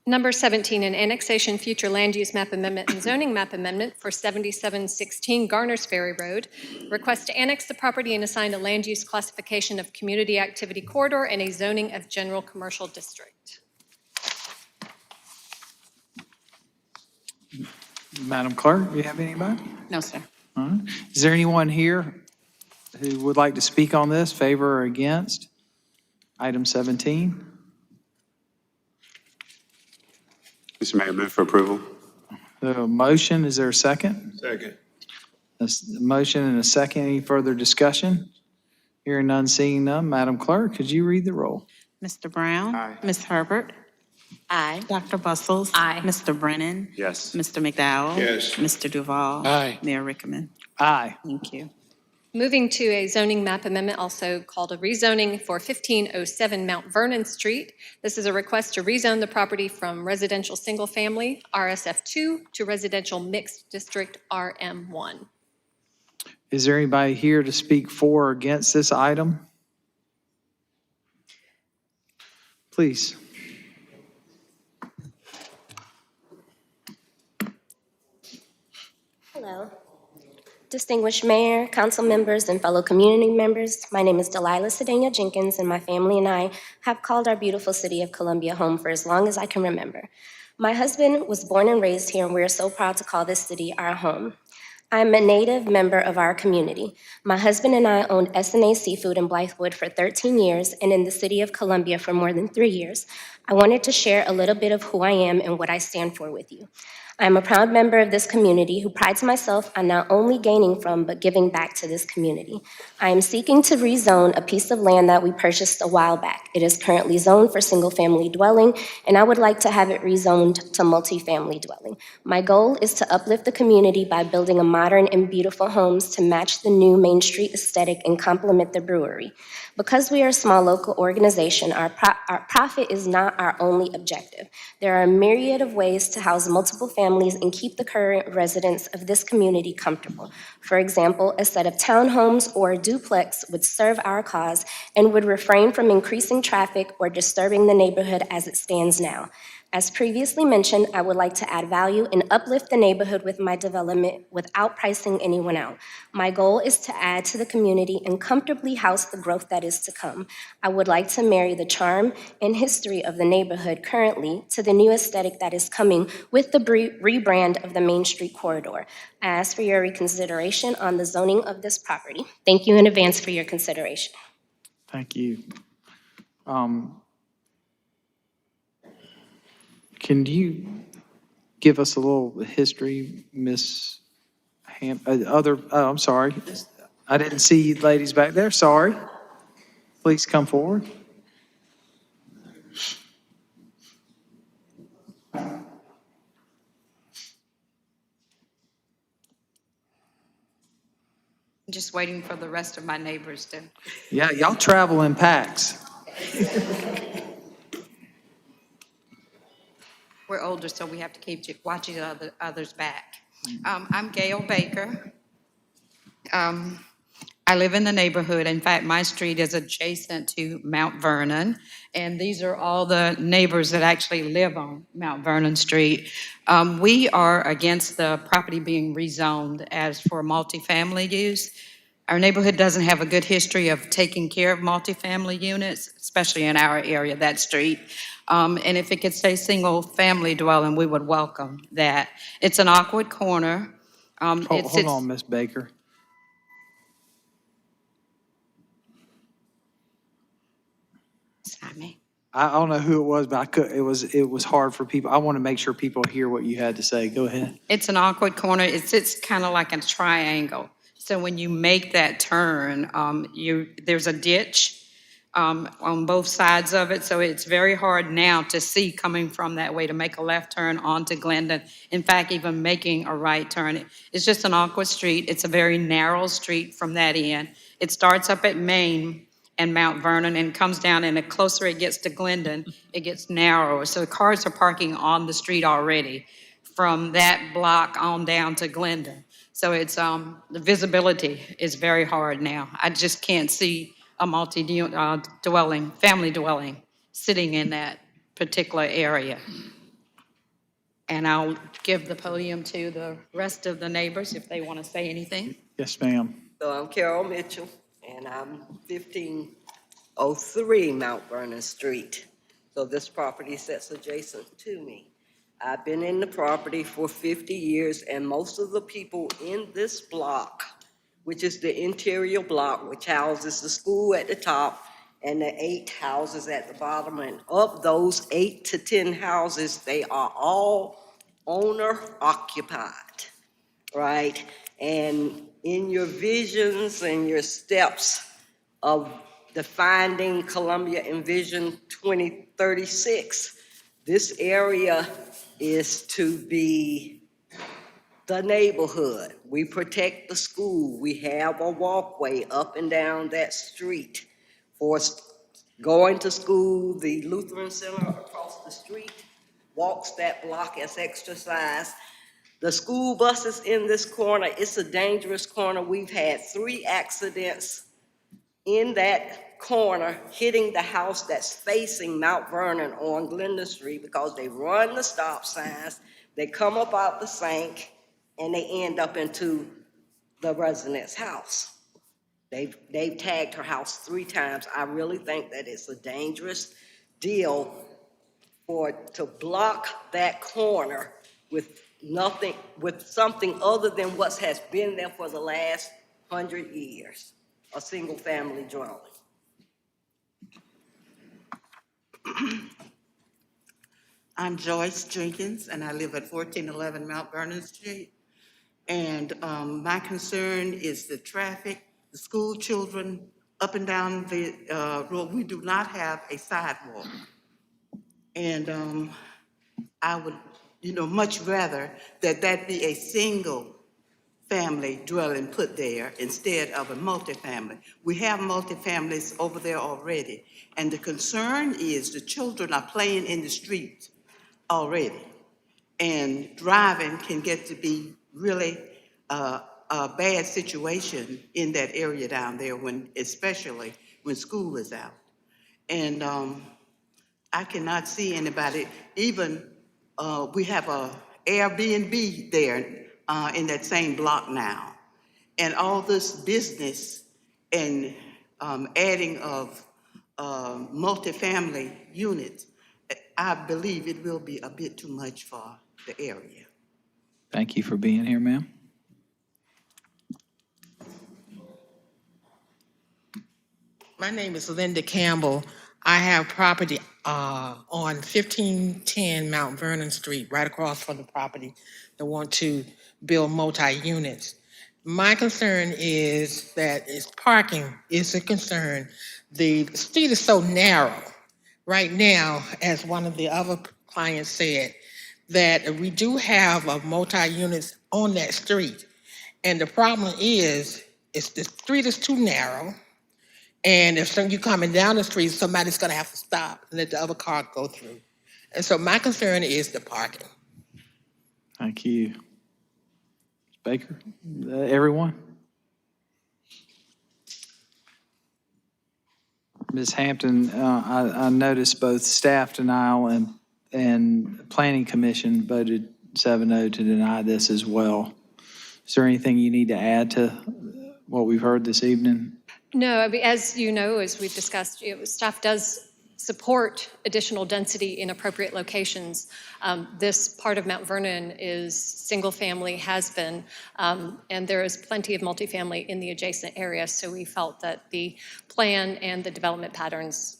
K: Number 17, an annexation, future land use map amendment, and zoning map amendment for 7716 Garners Ferry Road. Request to annex the property and assign a land use classification of community activity corridor and a zoning of general commercial district.
A: Madam Clerk, do you have anybody?
M: No, sir.
A: All right. Is there anyone here who would like to speak on this, favor or against? Item 17.
N: Mr. Mayor, move for approval.
A: A motion, is there a second?
C: Second.
A: A motion and a second. Any further discussion? Hearing none, seeing none. Madam Clerk, could you read the roll?
M: Mr. Brown?
C: Aye.
M: Ms. Herbert?
B: Aye.
M: Dr. Bustles?
K: Aye.
M: Mr. Brennan?
N: Yes.
M: Mr. McDowell?
C: Yes.
M: Mr. Duval?
I: Aye.
M: Mayor Rickaman?
A: Aye.
M: Thank you.
K: Moving to a zoning map amendment, also called a rezoning for 1507 Mount Vernon Street. This is a request to rezone the property from residential single-family RSF2 to residential mixed district RM1.
A: Is there anybody here to speak for or against this item? Please.
O: Hello. Distinguished Mayor, council members, and fellow community members, my name is Delilah Cedeno Jenkins, and my family and I have called our beautiful city of Columbia home for as long as I can remember. My husband was born and raised here, and we are so proud to call this city our home. I'm a native member of our community. My husband and I owned S&A Seafood in Blythewood for 13 years and in the city of Columbia for more than 3 years. I wanted to share a little bit of who I am and what I stand for with you. I am a proud member of this community who prides myself on not only gaining from, but giving back to this community. I am seeking to rezone a piece of land that we purchased a while back. It is currently zoned for single-family dwelling, and I would like to have it rezoned to multifamily dwelling. My goal is to uplift the community by building a modern and beautiful homes to match the new Main Street aesthetic and complement the brewery. Because we are a small local organization, our profit is not our only objective. There are a myriad of ways to house multiple families and keep the current residents of this community comfortable. For example, a set of townhomes or a duplex would serve our cause and would refrain from increasing traffic or disturbing the neighborhood as it stands now. As previously mentioned, I would like to add value and uplift the neighborhood with my development without pricing anyone out. My goal is to add to the community and comfortably house the growth that is to come. I would like to marry the charm and history of the neighborhood currently to the new aesthetic that is coming with the rebrand of the Main Street corridor. I ask for your reconsideration on the zoning of this property. Thank you in advance for your consideration.
A: Thank you. Can you give us a little history, Ms. I'm sorry. I didn't see you ladies back there, sorry. Please come forward.
P: Just waiting for the rest of my neighbors to.
A: Yeah, y'all travel in packs.
P: We're older, so we have to keep watching others back. I'm Gail Baker. I live in the neighborhood. In fact, my street is adjacent to Mount Vernon, and these are all the neighbors that actually live on Mount Vernon Street. We are against the property being rezoned as for multifamily use. Our neighborhood doesn't have a good history of taking care of multifamily units, especially in our area, that street. And if it could stay single-family dwelling, we would welcome that. It's an awkward corner.
A: Hold on, Ms. Baker.
P: It's not me.
A: I don't know who it was, but it was hard for people. I want to make sure people hear what you had to say. Go ahead.
P: It's an awkward corner. It's kind of like a triangle. So when you make that turn, there's a ditch on both sides of it, so it's very hard now to see coming from that way to make a left turn onto Glendon. In fact, even making a right turn. It's just an awkward street. It's a very narrow street from that end. It starts up at Main and Mount Vernon and comes down, and the closer it gets to Glendon, it gets narrower. So cars are parking on the street already from that block on down to Glendon. So it's the visibility is very hard now. I just can't see a family dwelling sitting in that particular area. And I'll give the podium to the rest of the neighbors if they want to say anything.
A: Yes, ma'am.
Q: So I'm Carol Mitchell, and I'm 1503 Mount Vernon Street. So this property sits adjacent to me. I've been in the property for 50 years, and most of the people in this block, which is the interior block, which houses the school at the top and the 8 houses at the bottom. And of those 8 to 10 houses, they are all owner occupied, right? And in your visions and your steps of defining Columbia Envision 2036, this area is to be the neighborhood. We protect the school. We have a walkway up and down that street for going to school. The Lutheran Center across the street walks that block as exercise. The school buses in this corner, it's a dangerous corner. We've had 3 accidents in that corner hitting the house that's facing Mount Vernon on Glenda Street because they run the stop signs, they come up out the sink, and they end up into the resident's house. They've tagged her house 3 times. I really think that it's a dangerous deal to block that corner with nothing, with something other than what has been there for the last 100 years, a single-family dwelling.
M: I'm Joyce Jenkins, and I live at 1411 Mount Vernon Street. And my concern is the traffic, the school children up and down the road. We do not have a sidewalk. And I would, much rather that be a single family dwelling put there instead of a multifamily. We have multifamilies over there already. And the concern is the children are playing in the street already. And driving can get to be really a bad situation in that area down there, especially when school is out. And I cannot see anybody, even we have a Airbnb there in that same block now. And all this business and adding of multifamily units, I believe it will be a bit too much for the area.
A: Thank you for being here, ma'am.
N: My name is Linda Campbell. I have property on 1510 Mount Vernon Street, right across from the property that want to build multi-units. My concern is that parking is a concern. The street is so narrow right now, as one of the other clients said, that we do have multi-units on that street. And the problem is the street is too narrow. And if you're coming down the street, somebody's gonna have to stop and let the other car go through. And so my concern is the parking.
A: Thank you. Baker, everyone? Ms. Hampton, I noticed both staff denial and Planning Commission voted 7-0 to deny this as well. Is there anything you need to add to what we've heard this evening?
K: No, I mean, as you know, as we've discussed, staff does support additional density in appropriate locations. This part of Mount Vernon is single family, has been, and there is plenty of multifamily in the adjacent area. So we felt that the plan and the development patterns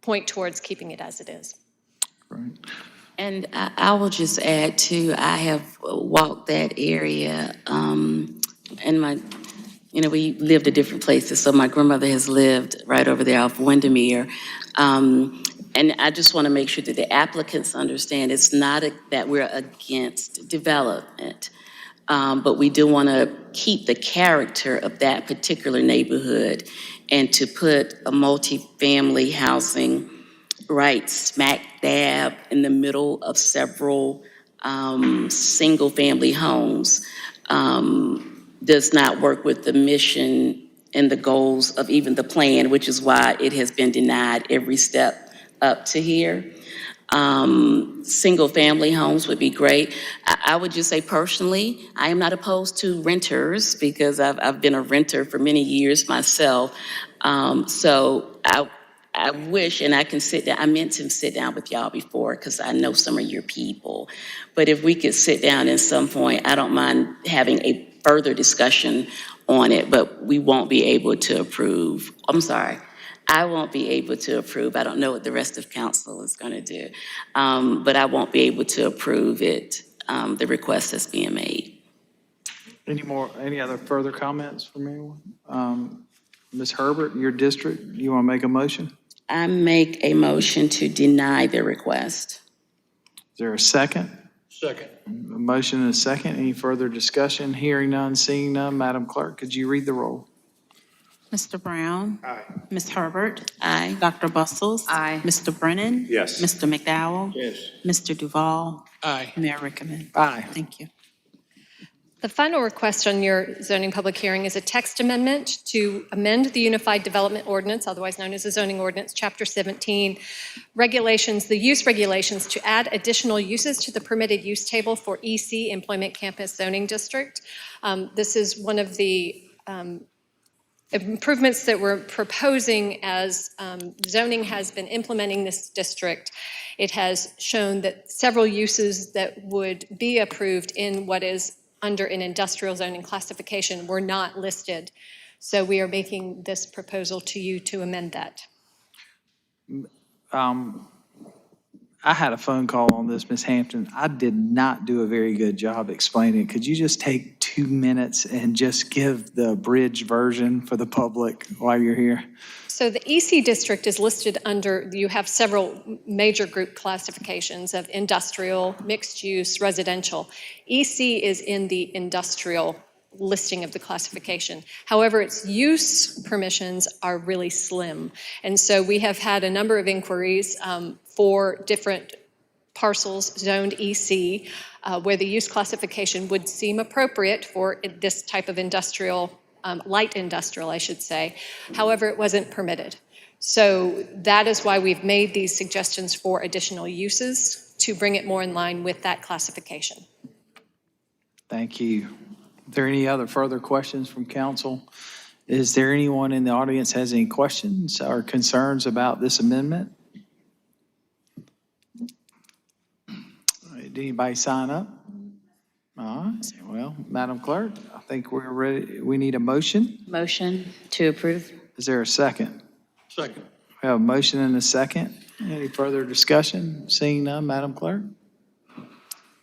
K: point towards keeping it as it is.
A: Right.
B: And I will just add too, I have walked that area, and we lived at different places. So my grandmother has lived right over there off Windermere. And I just want to make sure that the applicants understand it's not that we're against development, but we do want to keep the character of that particular neighborhood and to put a multifamily housing right smack dab in the middle of several single-family homes does not work with the mission and the goals of even the plan, which is why it has been denied every step up to here. Single-family homes would be great. I would just say personally, I am not opposed to renters because I've been a renter for many years myself. So I wish, and I can sit down, I meant to sit down with y'all before because I know some of your people. But if we could sit down at some point, I don't mind having a further discussion on it, but we won't be able to approve. I'm sorry. I won't be able to approve. I don't know what the rest of council is going to do. But I won't be able to approve it, the request that's being made.
A: Any other further comments from anyone? Ms. Herbert, your district, you want to make a motion?
B: I make a motion to deny the request.
A: Is there a second?
I: Second.
A: A motion and a second. Any further discussion? Hearing none, seeing none. Madam Clerk, could you read the roll?
R: Mr. Brown?
I: Aye.
R: Ms. Herbert?
B: Aye.
R: Dr. Bustles?
B: Aye.
R: Mr. Brennan?
I: Yes.
R: Mr. McDowell?
I: Yes.
R: Mr. Duval?
I: Aye.
R: Mayor Rickaman?
A: Aye.
R: Thank you.
K: The final request on your zoning public hearing is a text amendment to amend the Unified Development Ordinance, otherwise known as the zoning ordinance, Chapter 17, regulations, the use regulations, to add additional uses to the permitted use table for EC, Employment Campus Zoning District. This is one of the improvements that we're proposing as zoning has been implementing this district. It has shown that several uses that would be approved in what is under an industrial zoning classification were not listed. So we are making this proposal to you to amend that.
A: I had a phone call on this, Ms. Hampton. I did not do a very good job explaining it. Could you just take 2 minutes and just give the abridged version for the public while you're here?
K: So the EC district is listed under, you have several major group classifications of industrial, mixed use, residential. EC is in the industrial listing of the classification. However, its use permissions are really slim. And so we have had a number of inquiries for different parcels zoned EC where the use classification would seem appropriate for this type of industrial, light industrial, I should say. However, it wasn't permitted. So that is why we've made these suggestions for additional uses to bring it more in line with that classification.
A: Thank you. Are there any other further questions from council? Is there anyone in the audience has any questions or concerns about this amendment? Did anybody sign up? All right, well, Madam Clerk, I think we're ready. We need a motion.
B: Motion to approve.
A: Is there a second?
I: Second.
A: We have a motion and a second. Any further discussion? Seeing none, Madam Clerk?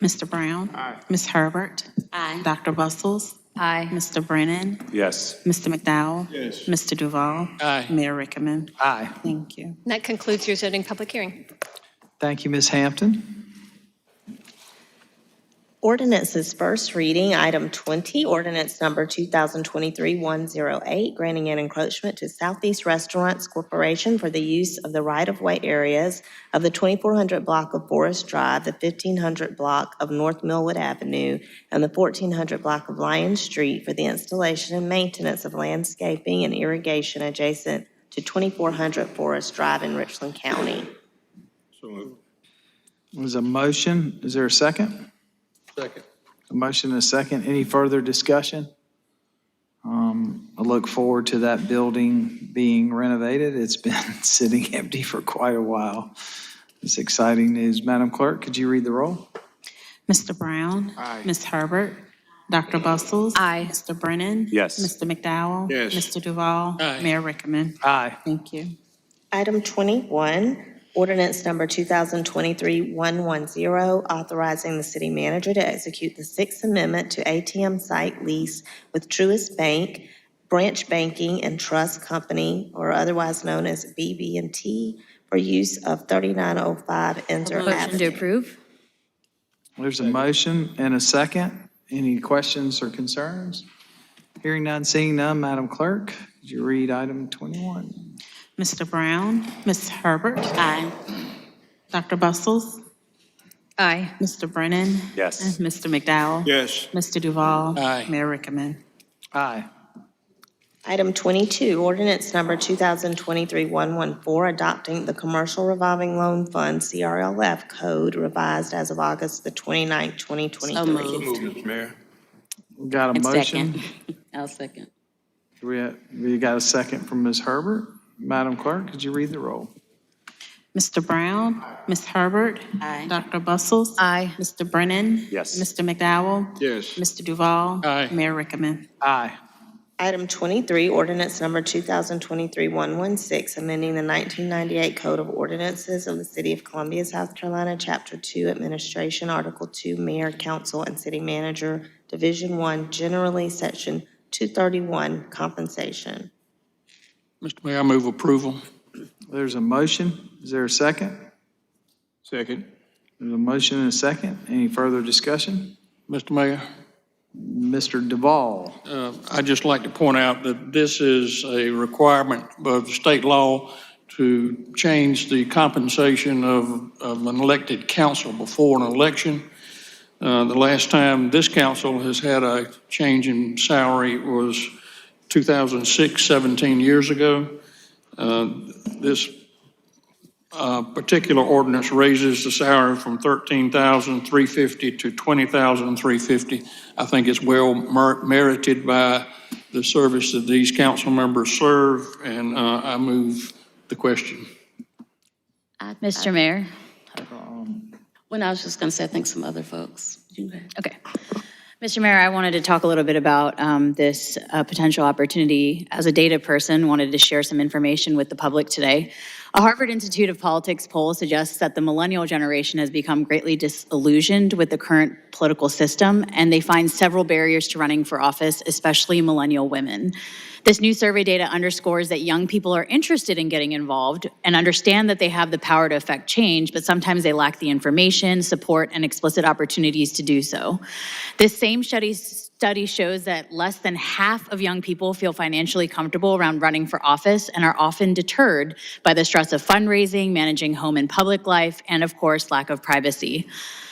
R: Mr. Brown?
I: Aye.
R: Ms. Herbert?
B: Aye.
R: Dr. Bustles?
B: Aye.
R: Mr. Brennan?
H: Yes.
R: Mr. McDowell?
I: Yes.
R: Mr. Duval?
I: Aye.
R: Mayor Rickaman?
A: Aye.
R: Thank you.
K: And that concludes your zoning public hearing.
A: Thank you, Ms. Hampton.
D: Ordinance's first reading, item 20, ordinance number 2023-108, granting an encroachment to Southeast Restaurants Corporation for the use of the right-of-way areas of the 2400 block of Forest Drive, the 1500 block of North Millwood Avenue, and the 1400 block of Lion Street for the installation and maintenance of landscaping and irrigation adjacent to 2400 Forest Drive in Richland County.
I: So moved.
A: There's a motion. Is there a second?
I: Second.
A: A motion and a second. Any further discussion? I look forward to that building being renovated. It's been sitting empty for quite a while. It's exciting news. Madam Clerk, could you read the roll?
R: Mr. Brown?
I: Aye.
R: Ms. Herbert? Dr. Bustles?
B: Aye.
R: Mr. Brennan?
H: Yes.
R: Mr. McDowell?
I: Yes.
R: Mr. Duval?
I: Aye.
R: Mayor Rickaman?
A: Aye.
R: Thank you.
D: Item 21, ordinance number 2023-110, authorizing the city manager to execute the Sixth Amendment to ATM site lease with Truist Bank, Branch Banking and Trust Company, or otherwise known as BB&T, for use of 3905 Enter
B: Motion to
D: Avenue.
B: approve.
A: There's a motion and a second. Any questions or concerns? Hearing none, seeing none, Madam Clerk, could you read item 21?
R: Mr. Brown? Ms. Herbert?
B: Aye.
R: Dr. Bustles?
B: Aye.
R: Mr. Brennan?
H: Yes.
R: And Mr. McDowell?
I: Yes.
R: Mr. Duval?
I: Aye.
R: Mayor Rickaman?
A: Aye.
D: Item 22, ordinance number 2023-114, adopting the Commercial Revolving Loan Fund, CRLF code revised as of August the 29th, 2023.
B: So moved.
I: Move, Mr. Mayor.
A: We got a
B: And
A: motion.
B: second. I'll second.
A: We got a second from Ms. Herbert. Madam Clerk, could you read the roll?
R: Mr. Brown? Ms. Herbert?
B: Aye.
R: Dr. Bustles?
B: Aye.
R: Mr. Brennan?
H: Yes.
R: Mr. McDowell?
I: Yes.
R: Mr. Duval?
I: Aye.
R: Mayor Rickaman?
A: Aye.
D: Item 23, ordinance number 2023-116, amending the 1998 Code of Ordinances of the City of Columbia, South Carolina, Chapter 2, Administration, Article 2, Mayor, Council, and City Manager, Division 1, Generally, Section 231, Compensation.
I: Mr. Mayor, I move approval.
A: There's a motion. Is there a second?
C: Second.
A: There's a motion and a second. Any further discussion?
I: Mr. Mayor,
A: Mr. Duvall.
I: I'd just like to point out that this is a requirement of state law to change the compensation of an elected council before an election. The last time this council has had a change in salary was 2006, 17 years ago. This particular ordinance raises the salary from $13,350 to $20,350. I think it's well merited by the service that these council members serve, and I move the question.
B: Mr. Mayor? When I was just going to say, I think some other folks.
S: Okay. Mr. Mayor, I wanted to talk a little bit about this potential opportunity. As a data person, wanted to share some information with the public today. A Harvard Institute of Politics poll suggests that the millennial generation has become greatly disillusioned with the current political system, and they find several barriers to running for office, especially millennial women. This new survey data underscores that young people are interested in getting involved and understand that they have the power to affect change, but sometimes they lack the information, support, and explicit opportunities to do so. This same study shows that less than half of young people feel financially comfortable around running for office and are often deterred by the stress of fundraising, managing home and public life, and of course, lack of privacy.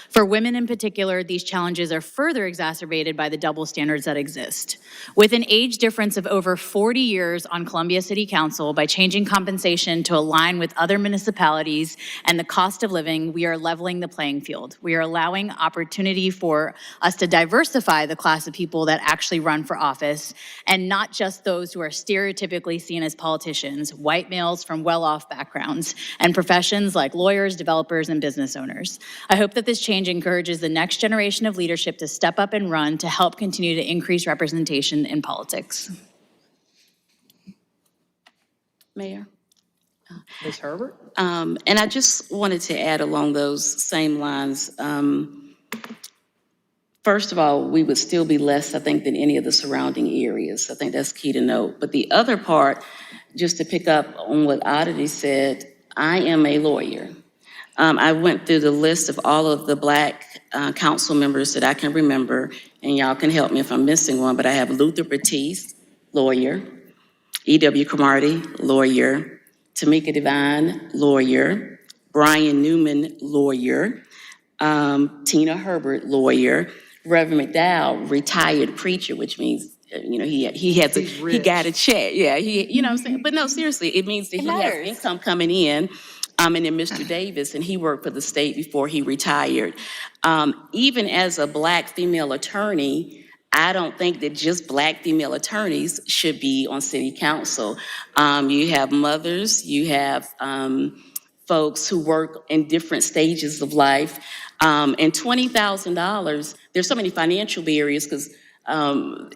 S: For women in particular, these challenges are further exacerbated by the double standards that exist. With an age difference of over 40 years on Columbia City Council, by changing compensation to align with other municipalities and the cost of living, we are leveling the playing field. We are allowing opportunity for us to diversify the class of people that actually run for office, and not just those who are stereotypically seen as politicians, white males from well-off backgrounds, and professions like lawyers, developers, and business owners. I hope that this change encourages the next generation of leadership to step up and run to help continue to increase representation in politics.
B: Mayor?
A: Ms. Herbert?
B: And I just wanted to add along those same lines. First of all, we would still be less, I think, than any of the surrounding areas. I think that's key to note. But the other part, just to pick up on what Oddity said, I am a lawyer. I went through the list of all of the Black council members that I can remember, and y'all can help me if I'm missing one, but I have Luther Batiste, lawyer, E.W. Cromartie, lawyer, Tamika Devine, lawyer, Brian Newman, lawyer, Tina Herbert, lawyer, Reverend McDowell, retired preacher, which means, he got a check. Yeah, you know what I'm saying? But no, seriously, it means that he has income coming in. And then Mr. Davis, and he worked for the state before he retired. Even as a Black female attorney, I don't think that just Black female attorneys should be on city council. You have mothers, you have folks who work in different stages of life. And $20,000, there's so many financial barriers because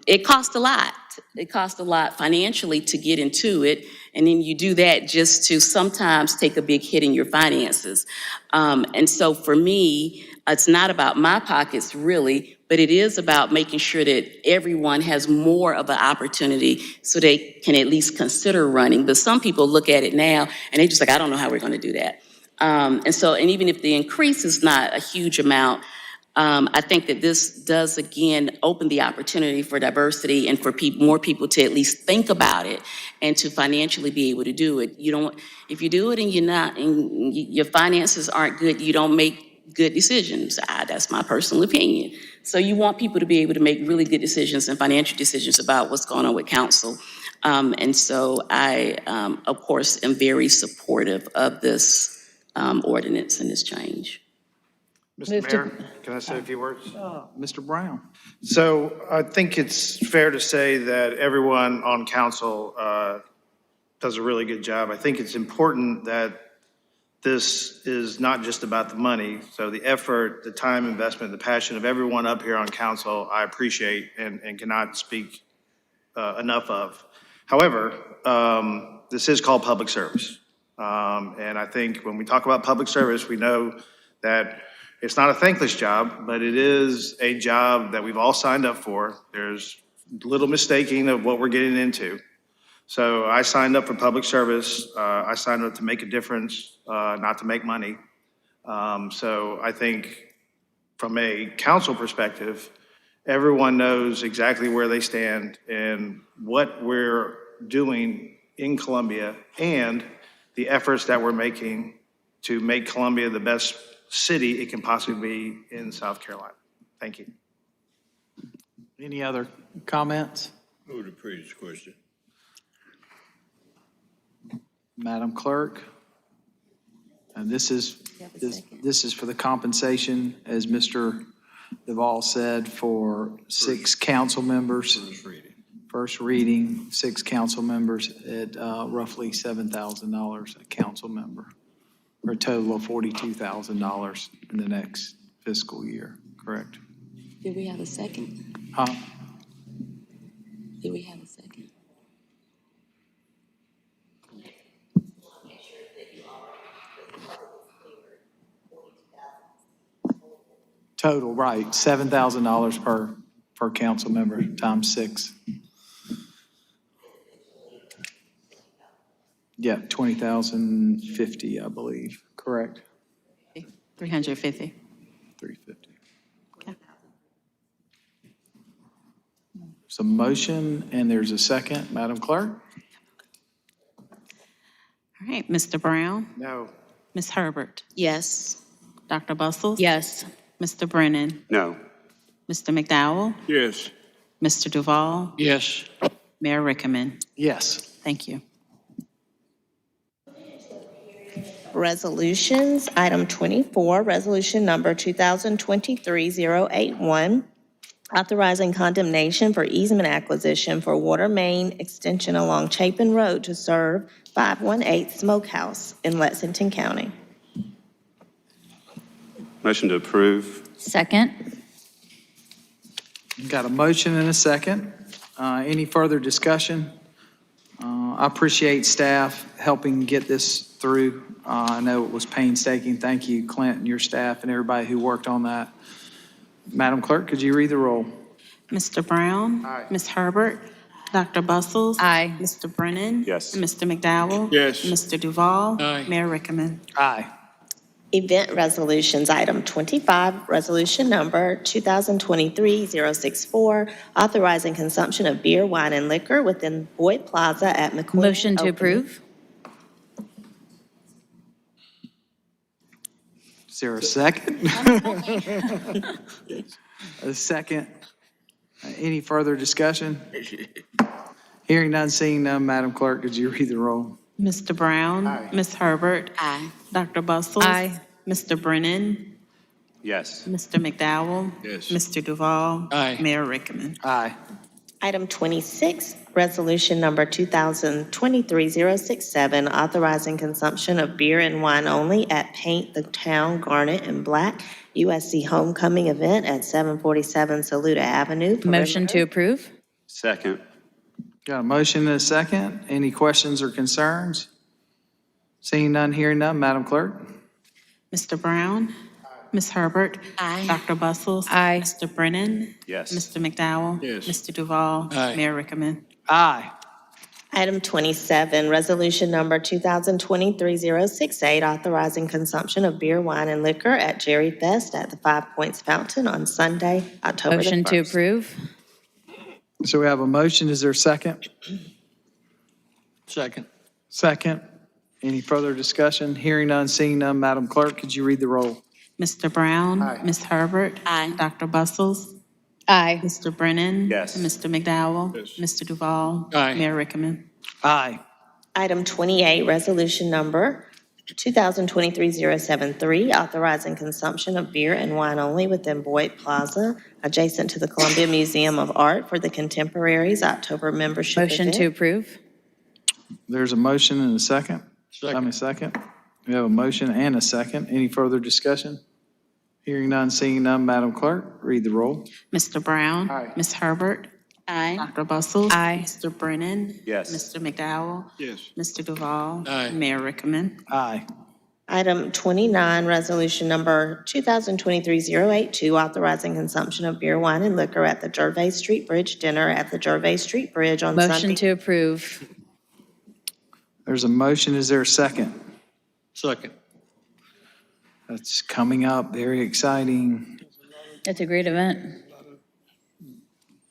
B: it costs a lot. It costs a lot financially to get into it. And then you do that just to sometimes take a big hit in your finances. And so for me, it's not about my pockets really, but it is about making sure that everyone has more of an opportunity so they can at least consider running. But some people look at it now and they're just like, I don't know how we're going to do that. And even if the increase is not a huge amount, I think that this does, again, open the opportunity for diversity and for more people to at least think about it and to financially be able to do it. If you do it and your finances aren't good, you don't make good decisions. That's my personal opinion. So you want people to be able to make really good decisions and financial decisions about what's going on with council. And so I, of course, am very supportive of this ordinance and this change.
T: Mr. Mayor, can I say a few words?
A: Mr. Brown.
T: So I think it's fair to say that everyone on council does a really good job. I think it's important that this is not just about the money. So the effort, the time investment, the passion of everyone up here on council, I appreciate and cannot speak enough of. However, this is called public service. And I think when we talk about public service, we know that it's not a thankless job, but it is a job that we've all signed up for. There's little mistaking of what we're getting into. So I signed up for public service. I signed up to make a difference, not to make money. So I think from a council perspective, everyone knows exactly where they stand and what we're doing in Columbia and the efforts that we're making to make Columbia the best city it can possibly be in South Carolina. Thank you.
A: Any other comments?
C: Move the previous question.
A: Madam Clerk? And this is for the compensation, as Mr. Duval said, for 6 council members. First reading, 6 council members at roughly $7,000 a council member, for a total of $42,000 in the next fiscal year, correct?
B: Did we have a second?
A: Huh?
B: Did we have a second?
A: Total, right, $7,000 per council member times 6. Yeah, 20,050, I believe, correct?
R: 350.
A: 350. There's a motion and there's a second. Madam Clerk?
R: All right, Mr. Brown?
T: No.
R: Ms. Herbert?
B: Yes.
R: Dr. Bustles?
S: Yes.
R: Mr. Brennan?
G: No.
R: Mr. McDowell?
C: Yes.
R: Mr. Duval?
I: Yes.
R: Mayor Rickaman?
A: Yes.
R: Thank you.
D: Resolutions, item 24, resolution number 2023-081, authorizing condemnation for easement acquisition for water main extension along Chapin Road to serve 518 Smokehouse in Lexington County.
G: Motion to approve.
S: Second.
A: Got a motion and a second. Any further discussion? I appreciate staff helping get this through. I know it was painstaking. Thank you, Clint, and your staff, and everybody who worked on that. Madam Clerk, could you read the roll?
R: Mr. Brown?
T: Aye.
R: Ms. Herbert? Dr. Bustles?
S: Aye.
R: Mr. Brennan?
G: Yes.
R: Mr. McDowell?
C: Yes.
R: Mr. Duval?
I: Aye.
R: Mayor Rickaman?
A: Aye.
D: Event resolutions, item 25, resolution number 2023-064, authorizing consumption of beer, wine, and liquor within Boyd Plaza at McQueen.
S: Motion to
D: Opening.
S: approve?
A: Is there a second? A second. Any further discussion? Hearing none, seeing none, Madam Clerk, could you read the roll?
R: Mr. Brown?
T: Aye.
R: Ms. Herbert?
B: Aye.
R: Dr. Bustles?
S: Aye.
R: Mr. Brennan?
G: Yes.
R: Mr. McDowell?
C: Yes.
R: Mr. Duval?
I: Aye.
R: Mayor Rickaman?
A: Aye.
D: Item 26, resolution number 2023-067, authorizing consumption of beer and wine only at Paint the Town Garnet and Black USC Homecoming event at 747 Saluda Avenue.
S: Motion to
D: Perimeter.
S: approve?
G: Second.
A: Got a motion and a second. Any questions or concerns? Seeing none, hearing none, Madam Clerk?
R: Mr. Brown? Ms. Herbert?
B: Aye.
R: Dr. Bustles?
S: Aye.
R: Mr. Brennan?
G: Yes.
R: Mr. McDowell?
C: Yes.
R: Mr. Duval?
I: Aye.
R: Mayor Rickaman?
A: Aye.
D: Item 27, resolution number 2023-068, authorizing consumption of beer, wine, and liquor at Jerry Fest at the Five Points Fountain on Sunday, October the 1st.
S: Motion to approve?
A: So we have a motion. Is there a second?
I: Second.
A: Second. Any further discussion? Hearing none, seeing none, Madam Clerk, could you read the roll?
R: Mr. Brown?
T: Aye.
R: Ms. Herbert?
B: Aye.
R: Dr. Bustles?
S: Aye.
R: Mr. Brennan?
G: Yes.
R: Mr. McDowell?
C: Yes.
R: Mr. Duval?
I: Aye.
R: Mayor Rickaman?
A: Aye.
D: Item 28, resolution number 2023-073, authorizing consumption of beer and wine only within Boyd Plaza, adjacent to the Columbia Museum of Art for the Contemporaries October membership
S: Motion to
D: event.
S: approve?
A: There's a motion and a second.
I: Second.
A: Second. We have a motion and a second. Any further discussion? Hearing none, seeing none, Madam Clerk, read the roll.
R: Mr. Brown?
T: Aye.
R: Ms. Herbert? Aye.
S: Dr. Bustles?
E: Aye.
S: Mr. Brennan?
G: Yes.
S: Mr. McDowell?
C: Yes.
S: Mr. Duval?
I: Aye.
S: Mayor Rickaman?
A: Aye.
D: Item 29, resolution number 2023-082, authorizing consumption of beer, wine, and liquor at the Gervais Street Bridge dinner at the Gervais Street Bridge on Sunday.
S: Motion to approve.
A: There's a motion. Is there a second?
I: Second.
A: That's coming up. Very exciting.
S: It's a great event.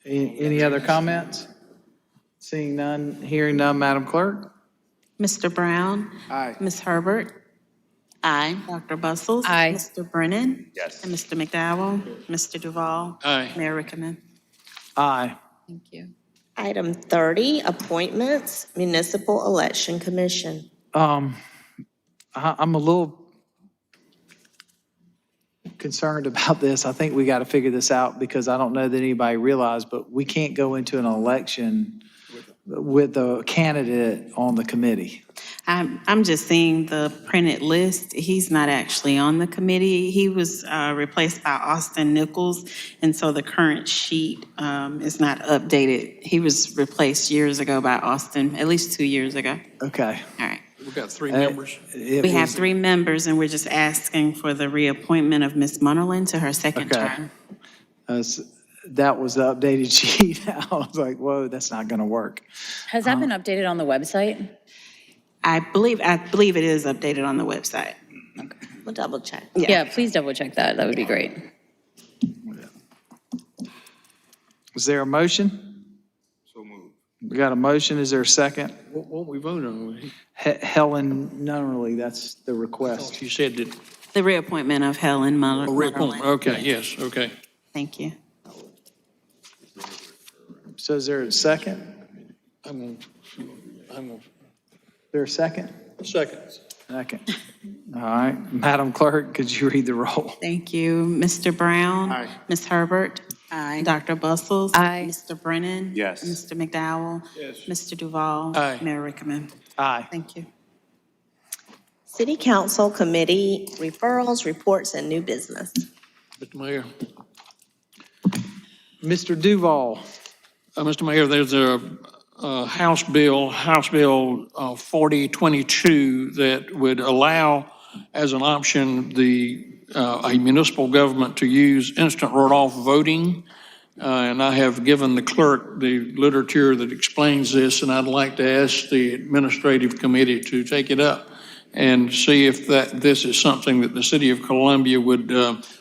A: Any other comments? Seeing none, hearing none, Madam Clerk?
S: Mr. Brown?
A: Aye.
S: Ms. Herbert?
R: Aye.
S: Dr. Bustles?
E: Aye.
S: Mr. Brennan?
G: Yes.
S: And Mr. McDowell? Mr. Duval?
I: Aye.
S: Mayor Rickaman?
A: Aye.
S: Thank you.
D: Item 30, appointments, Municipal Election Commission.
A: I'm a little concerned about this. I think we got to figure this out because I don't know that anybody realized, but we can't go into an election with a candidate on the committee.
S: I'm just seeing the printed list. He's not actually on the committee. He was replaced by Austin Nichols, and so the current sheet is not updated. He was replaced years ago by Austin, at least 2 years ago.
A: Okay.
S: All right.
I: We've got 3 members.
S: We have 3 members, and we're just asking for the reappointment of Ms. Munnerlin to her second
A: Okay.
S: term.
A: That was the updated sheet. I was like, whoa, that's not going to work.
S: Has that been updated on the website? I believe it is updated on the website.
D: We'll double check.
S: Yeah, please double check that. That would be great.
A: Is there a motion?
C: So moved.
A: We got a motion. Is there a second?
I: What we vote on?
A: Helen Nunnerly, that's the request.
I: You said that.
S: The reappointment of Helen Muller.
I: Okay, yes, okay.
S: Thank you.
A: So is there a second?
I: I'm
A: Is there a second?
I: Second.
A: Second. All right. Madam Clerk, could you read the roll?
S: Thank you. Mr. Brown?
C: Aye.
S: Ms. Herbert?
R: Aye.
S: Dr. Bustles?
E: Aye.
S: Mr. Brennan?
G: Yes.
S: Mr. McDowell?
C: Yes.
S: Mr. Duval?
I: Aye.
S: Mayor Rickaman?
A: Aye.
S: Thank you.
D: City Council Committee referrals, reports, and new business.
I: Mr. Mayor.
A: Mr. Duval.
I: Mr. Mayor, there's a House Bill 4022 that would allow as an option a municipal government to use instant runoff voting. And I have given the clerk the literature that explains this, and I'd like to ask the administrative committee to take it up and see if this is something that the city of Columbia would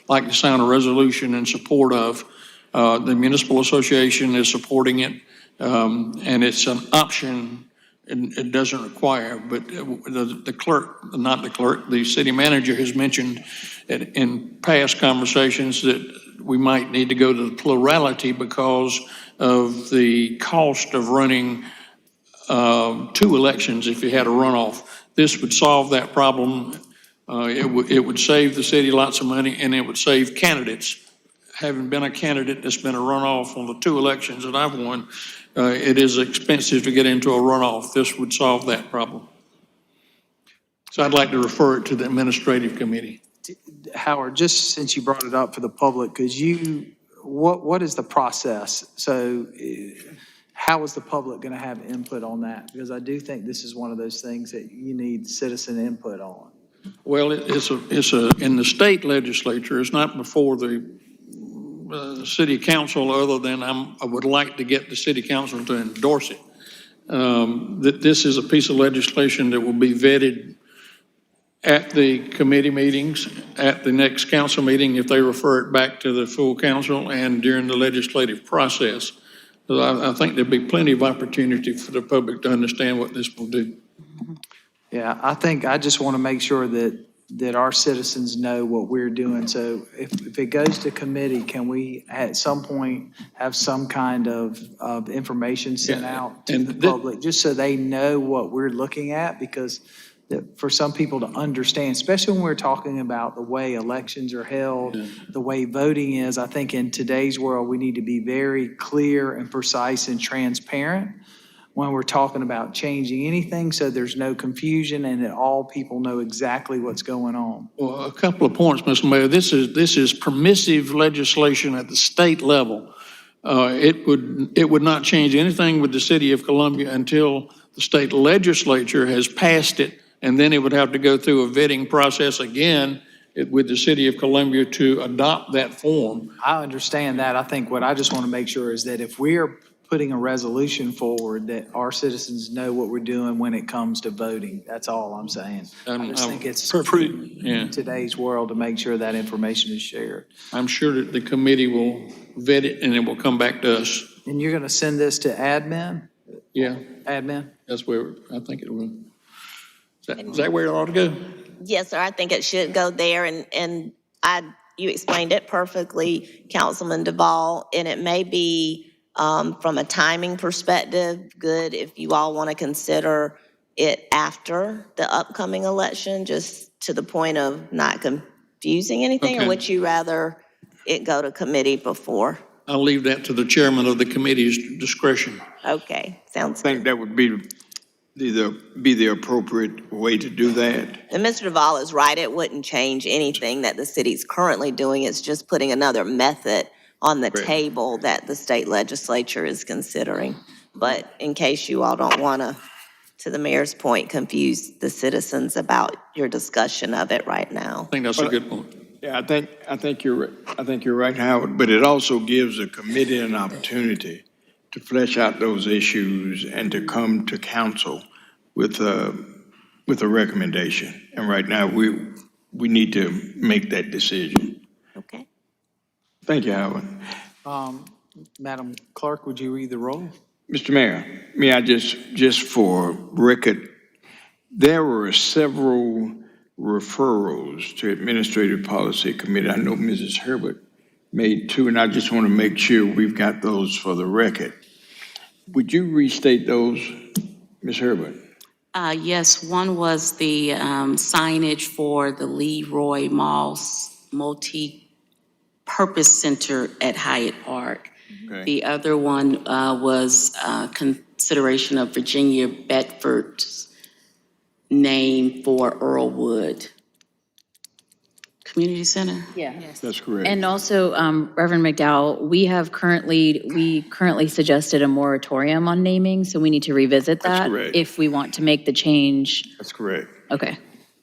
I: like to sign a resolution in support of. The municipal association is supporting it, and it's an option. It doesn't require, but the clerk, not the clerk, the city manager has mentioned in past conversations that we might need to go to the plurality because of the cost of running 2 elections if you had a runoff. This would solve that problem. It would save the city lots of money, and it would save candidates. Having been a candidate that's been a runoff on the 2 elections that I've won, it is expensive to get into a runoff. This would solve that problem. So I'd like to refer it to the administrative committee.
A: Howard, just since you brought it up for the public, what is the process? So how is the public going to have input on that? Because I do think this is one of those things that you need citizen input on.
I: Well, it's in the state legislature. It's not before the city council, other than I would like to get the city council to endorse it. That this is a piece of legislation that will be vetted at the committee meetings, at the next council meeting, if they refer it back to the full council, and during the legislative process. So I think there'll be plenty of opportunity for the public to understand what this will do.
A: Yeah, I just want to make sure that our citizens know what we're doing. So if it goes to committee, can we at some point have some kind of information sent out to the public, just so they know what we're looking at? Because for some people to understand, especially when we're talking about the way elections are held, the way voting is, I think in today's world, we need to be very clear and precise and transparent when we're talking about changing anything, so there's no confusion and that all people know exactly what's going on.
I: Well, a couple of points, Mr. Mayor. This is permissive legislation at the state level. it would not change anything with the city of Columbia until the state legislature has passed it, and then it would have to go through a vetting process again with the city of Columbia to adopt that form.
A: I understand that. I think what I just want to make sure is that if we're putting a resolution forward, that our citizens know what we're doing when it comes to voting. That's all I'm saying. I just think it's prudent in today's world to make sure that information is shared.
I: I'm sure that the committee will vet it and it will come back to us.
A: And you're going to send this to admin?
I: Yeah,
A: Admin?
I: that's where I think it will. Is that where it ought to go?
D: Yes, sir, I think it should go there, and you explained it perfectly, Councilman Duvall, and it may be, from a timing perspective, good if you all want to consider it after the upcoming election, just to the point of not confusing anything,
I: Okay.
D: or would you rather it go to committee before?
I: I'll leave that to the chairman of the committee's discretion.
D: Okay, sounds
C: I think that would be the appropriate way to do that.
D: And Mr. Duvall is right, it wouldn't change anything that the city's currently doing. It's just putting another method on the
C: Correct.
D: table that the state legislature is considering. But in case you all don't want to the mayor's point, confuse the citizens about your discussion of it right now.
I: I think that's a good point.
C: Yeah, I think you're right, Howard, but it also gives the committee an opportunity to flesh out those issues and to come to council with a recommendation. And right now, we need to make that decision.
D: Okay.
C: Thank you, Howard.
A: Madam Clerk, would you read the roll?
C: Mr. Mayor, may I just for record, there were several referrals to Administrative Policy Committee. I know Mrs. Herbert made two, and I just want to make sure we've got those for the record. Would you restate those, Ms. Herbert?
B: Yes, one was the signage for the Leroy Mall multi-purpose center at Hyatt Park.
C: Okay.
B: The other one was consideration of Virginia Bedford's name for Earlwood Community Center.
S: Yeah.
C: That's correct.
S: And also, Reverend McDowell, we currently suggested a moratorium on naming, so we need to revisit
C: That's
S: that
C: correct.
S: if we want to make the change.
C: That's correct.
S: Okay.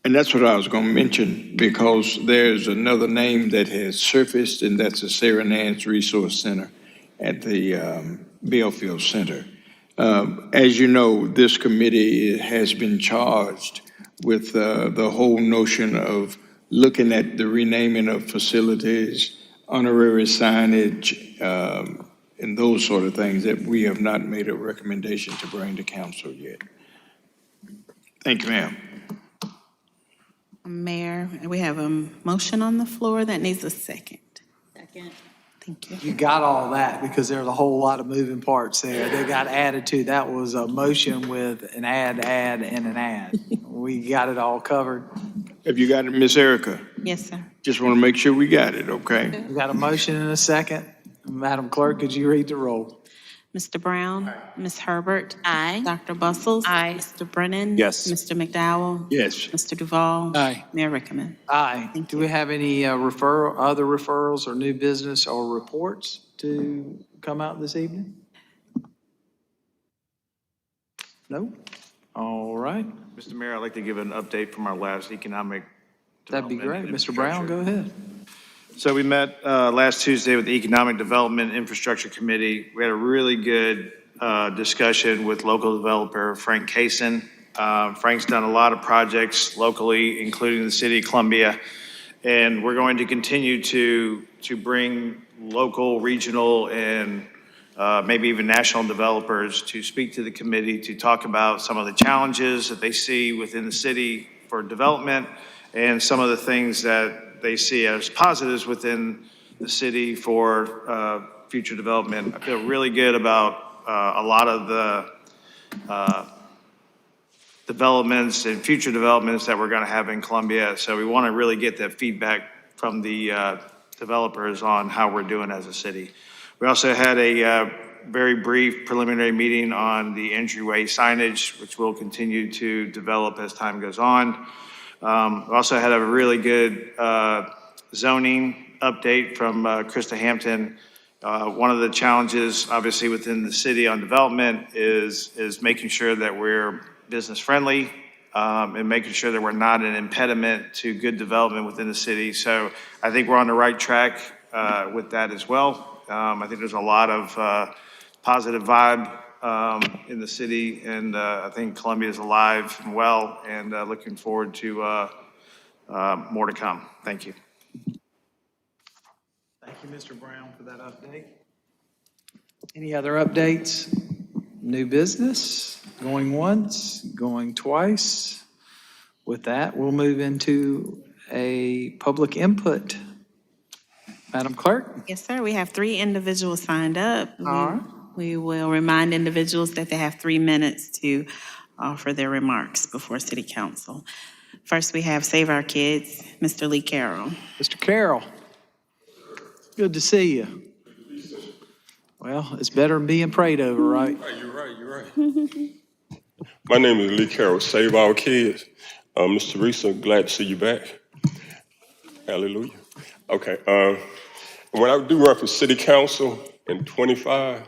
C: And that's what I was going to mention, because there's another name that has surfaced, and that's the Sarah Nance Resource Center at the Belfield Center. As you know, this committee has been charged with the whole notion of looking at the renaming of facilities, honorary signage, and those sort of things that we have not made a recommendation to bring to council yet. Thank you, ma'am.
R: Mayor, we have a motion on the floor that needs a second.
S: Second.
R: Thank you.
A: You got all that because there's a whole lot of moving parts there. They got added to. That was a motion with an add, and an add. We got it all covered.
C: Have you got it, Miss Erica?
R: Yes, sir.
C: Just want to make sure we got it, okay?
A: We got a motion and a second. Madam Clerk, could you read the roll?
R: Mr. Brown? Ms. Herbert?
B: Aye.
R: Dr. Bustles?
S: Aye.
R: Mr. Brennan?
C: Yes.
R: Mr. McDowell?
C: Yes.
R: Mr. Duvall?
I: Aye.
R: Mayor Rickaman?
A: Aye. Do we have any other referrals or new business or reports to come out this evening? No? All right.
T: Mr. Mayor, I'd like to give an update from our last economic
A: That'd be great.
T: development
A: Mr. Brown, go ahead.
T: So we met last Tuesday with the Economic Development Infrastructure Committee. We had a really good discussion with local developer Frank Kaysen. Frank's done a lot of projects locally, including the city of Columbia. And we're going to continue to bring local, regional, and maybe even national developers to speak to the committee to talk about some of the challenges that they see within the city for development and some of the things that they see as positives within the city for future development. I feel really good about a lot of the developments and future developments that we're going to have in Columbia. So we want to really get that feedback from the developers on how we're doing as a city. We also had a very brief preliminary meeting on the entryway signage, which we'll continue to develop as time goes on. We also had a really good zoning update from Krista Hampton One of the challenges, obviously, within the city on development is making sure that we're business-friendly and making sure that we're not an impediment to good development within the city. So I think we're on the right track with that as well. I think there's a lot of positive vibe in the city, and I think Columbia is alive and well, and looking forward to more to come. Thank you.
A: Thank you, Mr. Brown, for that update. Any other updates? New business? Going once? Going twice? With that, we'll move into a public input. Madam Clerk?
R: Yes, sir. We have 3 individuals signed up.
A: All right.
R: We will remind individuals that they have 3 minutes to offer their remarks before City Council. First, we have Save Our Kids, Mr. Lee Carroll.
A: Mr. Carroll? Good to see you. Well, it's better than being prayed over, right?
U: You're right. My name is Lee Carroll, Save Our Kids. Ms. Teresa, glad to see you back. Hallelujah. Okay, when I do run for city council in 25,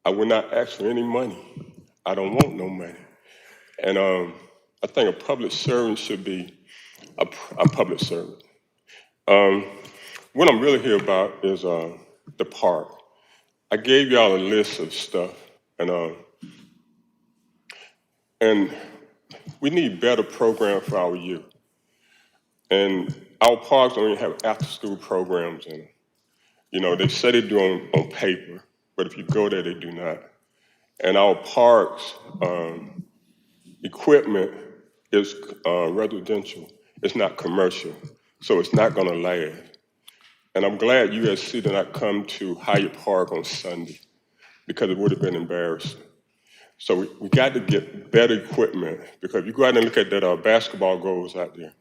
U: I will not ask for any money. I don't want no money. And I think a public servant should be a public servant. What I'm really here about is the park. I gave y'all a list of stuff, and we need better program for our youth. And our parks don't even have after-school programs in them. You know, they say they do on paper, but if you go there, they do not. And our parks equipment is residential. It's not commercial, so it's not gonna last. And I'm glad USC did not come to Hyatt Park on Sunday because it would have been embarrassing. So we got to get better equipment, because if you go out and look at that basketball goals out there,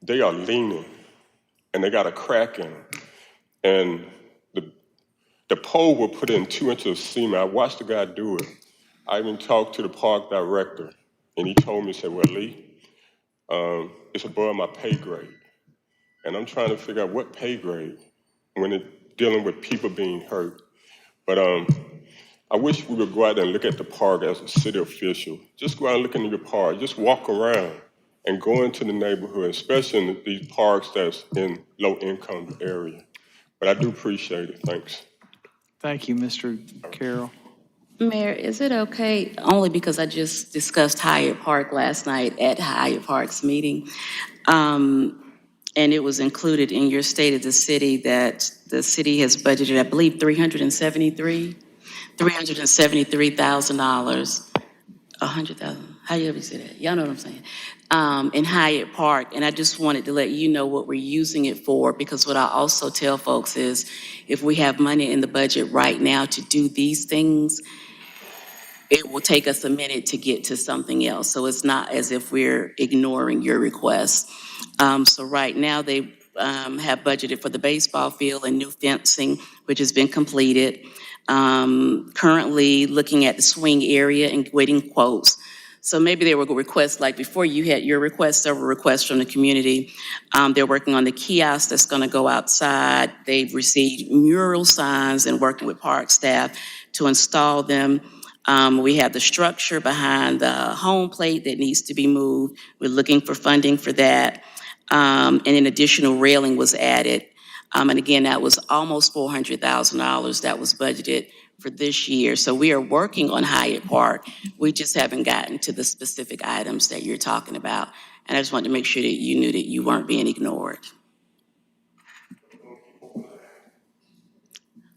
U: they are leaning and they got a crack in them. And the pole will put in 2 inches of cement. I watched the guy do it. I even talked to the park director, and he told me, he said, well, Lee, it's above my pay grade. And I'm trying to figure out what pay grade when it's dealing with people being hurt. But I wish we would go out there and look at the park as a city official. Just go out and look into your park. Just walk around and go into the neighborhood, especially in these parks that's in low-income area. But I do appreciate it. Thanks.
A: Thank you, Mr. Carroll.
B: Mayor, is it okay, only because I just discussed Hyatt Park last night at Hyatt Park's meeting, and it was included in your State of the City that the city has budgeted, I believe, $373,000, $100,000, how you ever say that? Y'all know what I'm saying? In Hyatt Park, and I just wanted to let you know what we're using it for, because what I also tell folks is, if we have money in the budget right now to do these things, it will take us a minute to get to something else. So it's not as if we're ignoring your request. So right now, they have budgeted for the baseball field and new fencing, which has been completed. Currently looking at the swing area and waiting quotes. So maybe there were requests, like before you had your request, several requests from the community. They're working on the kiosk that's gonna go outside. They've received mural signs and working with park staff to install them. We have the structure behind the home plate that needs to be moved. We're looking for funding for that. And an additional railing was added. And again, that was almost $400,000 that was budgeted for this year. So we are working on Hyatt Park. We just haven't gotten to the specific items that you're talking about. And I just wanted to make sure that you knew that you weren't being ignored.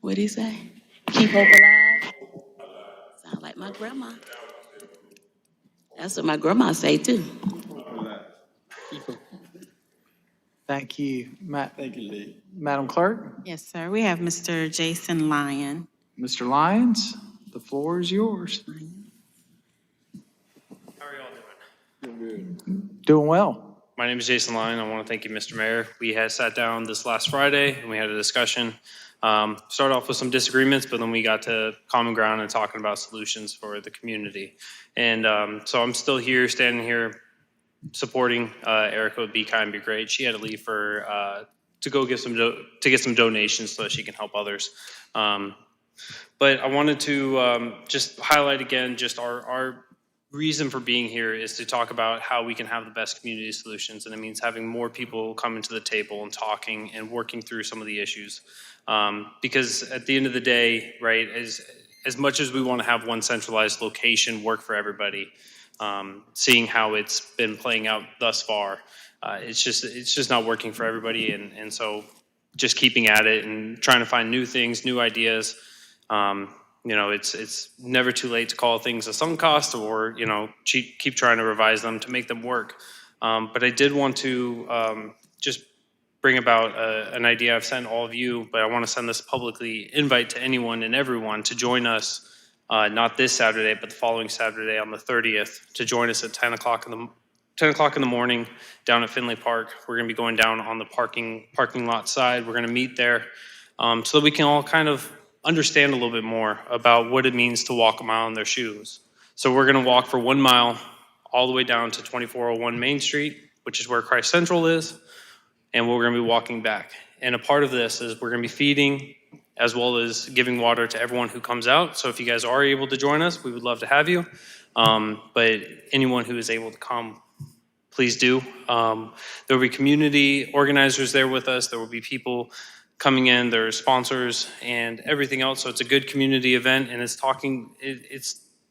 B: What did he say? Keep hope alive? Sound like my grandma. That's what my grandma say too.
A: Thank you, Thank you, Lee. Madam Clerk?
R: Yes, sir. We have Mr. Jason Lyon.
A: Mr. Lyons, the floor is yours.
V: How are y'all doing?
A: Doing well.
V: My name is Jason Lyon. I want to thank you, Mr. Mayor. We had sat down this last Friday and we had a discussion. Started off with some disagreements, but then we got to common ground and talking about solutions for the community. And so I'm still here, standing here, supporting Erica Be Kind, Be Great. She had to leave for to go get some donations so that she can help others. But I wanted to just highlight again, just our reason for being here is to talk about how we can have the best community solutions, and it means having more people coming to the table and talking and working through some of the issues. Because at the end of the day, right, as much as we want to have one centralized location work for everybody, seeing how it's been playing out thus far, it's just not working for everybody, and so just keeping at it and trying to find new things, new ideas. It's never too late to call things a sunk cost, or keep trying to revise them to make them work. But I did want to just bring about an idea I've sent all of you, but I want to send this publicly, invite to anyone and everyone to join us, not this Saturday, but the following Saturday on the 30th, to join us at 10 o'clock in the morning down at Finley Park. We're going to be going down on the parking lot side. We're going to meet there so that we can all kind of understand a little bit more about what it means to walk a mile in their shoes. So we're going to walk for 1 mile all the way down to 2401 Main Street, which is where Christ Central is, and we're going to be walking back. And a part of this is we're going to be feeding as well as giving water to everyone who comes out. So if you guys are able to join us, we would love to have you. But anyone who is able to come, please do. There will be community organizers there with us. There will be people coming in, there are sponsors and everything else. So it's a good community event, and its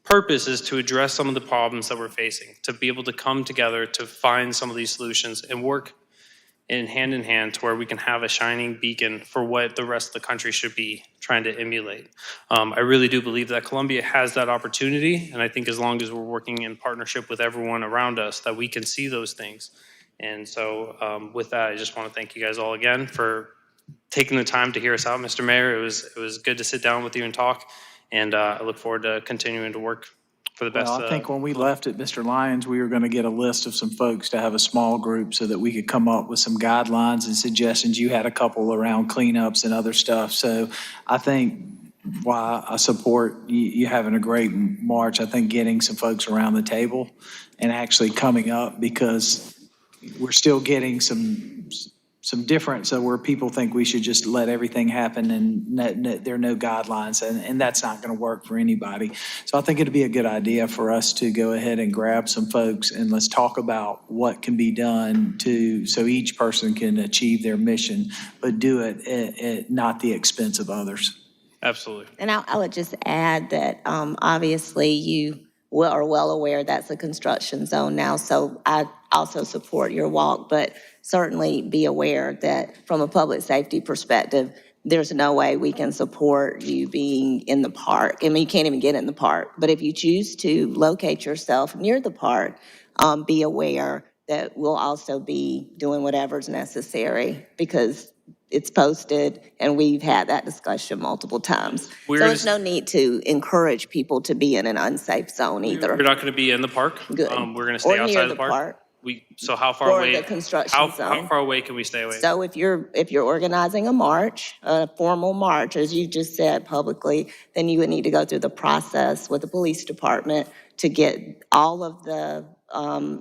V: purpose is to address some of the problems that we're facing, to be able to come together to find some of these solutions and work in hand to where we can have a shining beacon for what the rest of the country should be trying to emulate. I really do believe that Columbia has that opportunity, and I think as long as we're working in partnership with everyone around us, that we can see those things. And so with that, I just want to thank you guys all again for taking the time to hear us out, Mr. Mayor. It was good to sit down with you and talk, and I look forward to continuing to work for the best.
A: Well, I think when we left at Mr. Lyons, we were going to get a list of some folks to have a small group so that we could come up with some guidelines and suggestions. You had a couple around cleanups and other stuff. So I think why I support you having a great march, I think getting some folks around the table and actually coming up, because we're still getting some difference of where people think we should just let everything happen and there are no guidelines, and that's not going to work for anybody. So I think it'd be a good idea for us to go ahead and grab some folks and let's talk about what can be done so each person can achieve their mission, but do it at not the expense of others.
V: Absolutely.
D: And I would just add that obviously you are well aware that's a construction zone now, so I also support your walk, but certainly be aware that from a public safety perspective, there's no way we can support you being in the park. I mean, you can't even get in the park. But if you choose to locate yourself near the park, be aware that we'll also be doing whatever's necessary, because it's posted and we've had that discussion multiple times. So there's no need to encourage people to be in an unsafe zone either.
V: We're not going to be in the park.
D: Good.
V: We're going to stay outside of the park. So how far away?
D: Or the construction
V: How
D: zone.
V: far away can we stay away?
D: So if you're organizing a march, a formal march, as you just said publicly, then you would need to go through the process with the police department to get all of the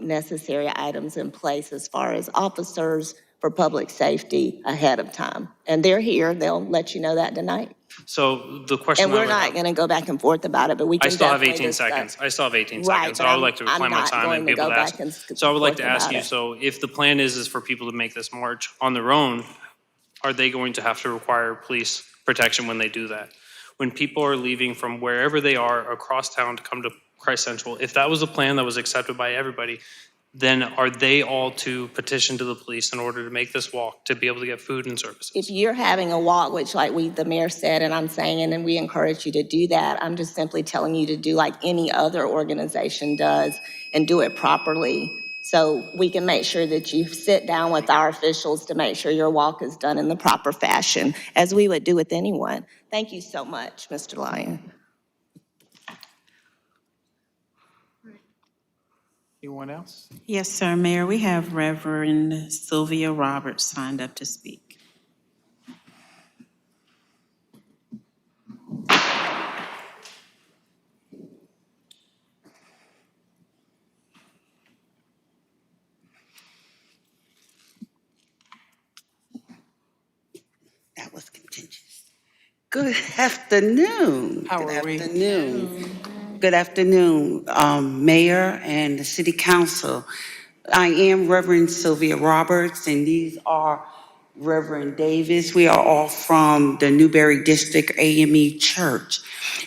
D: necessary items in place as far as officers for public safety ahead of time. And they're here, they'll let you know that tonight.
V: So the question.
D: And we're not going to go back and forth about it, but we can
V: I still have
D: definitely
V: 18
D: discuss.
V: seconds. I still have 18
D: Right,
V: seconds. So
D: but
V: I would like to
D: I'm
V: reclaim my
D: not
V: time
D: going
V: and be
D: to
V: able
D: go
V: to ask.
D: back and
V: So I would like to
D: forth
V: ask
D: about
V: you,
D: it.
V: so if the plan is for people to make this march on their own, are they going to have to require police protection when they do that? When people are leaving from wherever they are across town to come to Christ Central, if that was a plan that was accepted by everybody, then are they all to petition to the police in order to make this walk, to be able to get food and services?
D: If you're having a walk, which like the mayor said, and I'm saying, and we encourage you to do that, I'm just simply telling you to do like any other organization does and do it properly. So we can make sure that you sit down with our officials to make sure your walk is done in the proper fashion, as we would do with anyone. Thank you so much, Mr. Lyon.
A: Anyone else?
R: Yes, sir, Mayor. We have Reverend Sylvia Roberts signed up to speak.
F: Good afternoon.
A: How are we?
F: Good afternoon, Mayor and the City Council. I am Reverend Sylvia Roberts, and these are Reverend Davis. We are all from the Newberry District AME Church,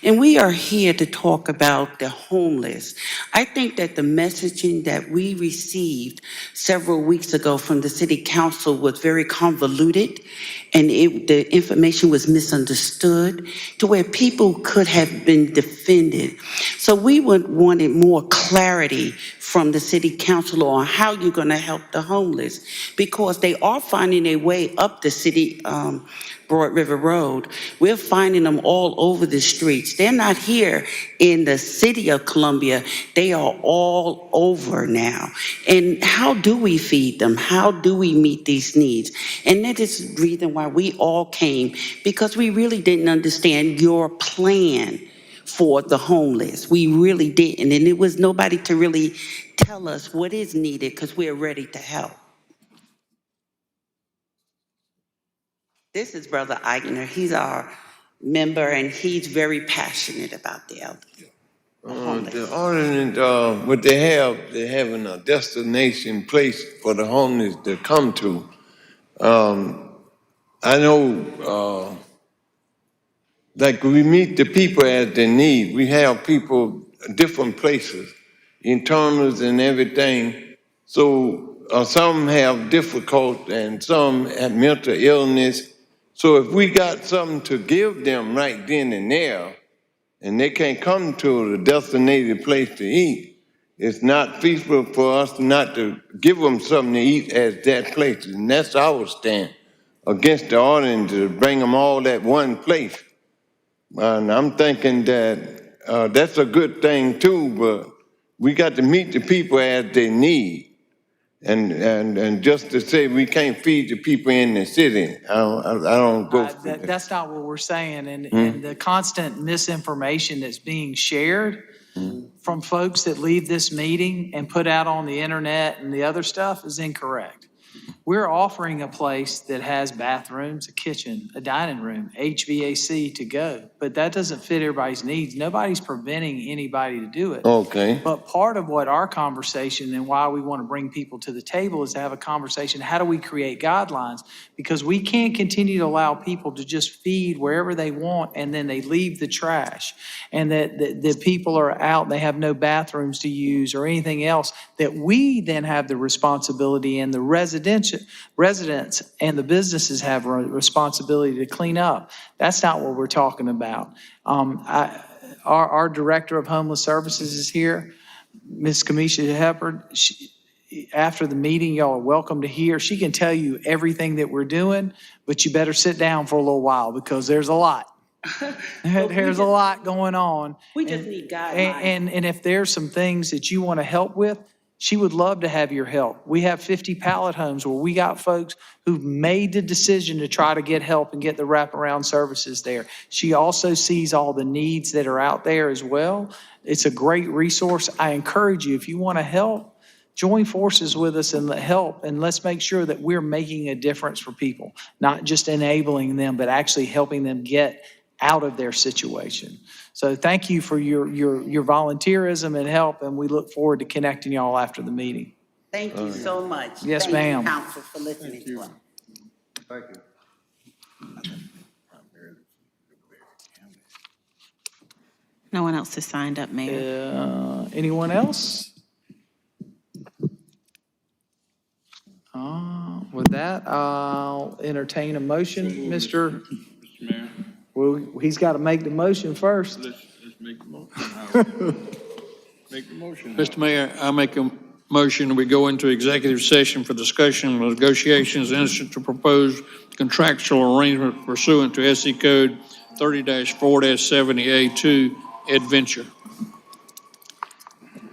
F: and we are here to talk about the homeless. I think that the messaging that we received several weeks ago from the City Council was very convoluted, and the information was misunderstood to where people could have been defended. So we wanted more clarity from the City Council on how you're going to help the homeless, because they are finding their way up the city Broad River Road. We're finding them all over the streets. They're not here in the city of Columbia. They are all over now. And how do we feed them? How do we meet these needs? And that is the reason why we all came, because we really didn't understand your plan for the homeless. We really didn't. And it was nobody to really tell us what is needed, because we're ready to help. This is Brother Eigner. He's our member, and he's very passionate about the elderly.
J: The ordinance, what they're having a destination place for the homeless to come to. I know, like we meet the people as they need. We have people different places in terms and everything. So some have difficult and some have mental illness. So if we got something to give them right then and there, and they can't come to the designated place to eat, it's not feasible for us not to give them something to eat at that place. And that's our stand against the ordinance to bring them all at one place. And I'm thinking that that's a good thing too, but we got to meet the people as they need. And just to say we can't feed the people in the city, I don't go for that.
A: That's not what we're saying. And the constant misinformation that's being shared from folks that leave this meeting and put out on the internet and the other stuff is incorrect. We're offering a place that has bathrooms, a kitchen, a dining room, HVAC to go, but that doesn't fit everybody's needs. Nobody's preventing anybody to do it.
J: Okay.
A: But part of what our conversation and why we want to bring people to the table is to have a conversation. How do we create guidelines? Because we can't continue to allow people to just feed wherever they want and then they leave the trash, and that the people are out and they have no bathrooms to use or anything else, that we then have the responsibility, and the residents and the businesses have a responsibility to clean up. That's not what we're talking about. Our Director of Homeless Services is here, Ms. Kamisha Heppard. After the meeting, y'all are welcome to hear. She can tell you everything that we're doing, but you better sit down for a little while because there's a lot. There's a lot going on.
F: We just need guidelines.
A: And if there's some things that you want to help with, she would love to have your help. We have 50 pallet homes where we got folks who've made the decision to try to get help and get the wraparound services there. She also sees all the needs that are out there as well. It's a great resource. I encourage you, if you want to help, join forces with us and help, and let's make sure that we're making a difference for people, not just enabling them, but actually helping them get out of their situation. So thank you for your volunteerism and help, and we look forward to connecting y'all after the meeting.
F: Thank you so much.
A: Yes,
F: Thank
A: ma'am.
F: you, Council, for listening to us.
J: Thank you.
R: No one else has signed up, Mayor.
A: Anyone else? With that, I'll entertain a motion, Mr.
I: Mayor.
A: Well, he's got to make the motion first.
I: Let's make the motion. Make the motion. Mr. Mayor, I make a motion, we go into executive session for discussion of negotiations and to propose contractual arrangement pursuant to SC Code 30-4-70A2 Adventure.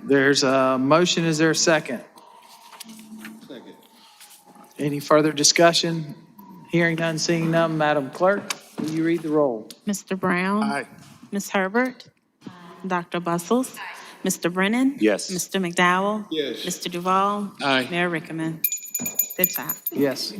A: There's a motion. Is there a second?
I: Second.
A: Any further discussion? Hearing none, seeing none. Madam Clerk, will you read the roll?
R: Mr. Brown?
A: Aye.
R: Ms. Herbert? Dr. Bustles? Mr. Brennan?
W: Yes.
R: Mr. McDowell?
J: Yes.
R: Mr. Duval?
I: Aye.
R: Mayor Rickaman? Good job.
A: Yes.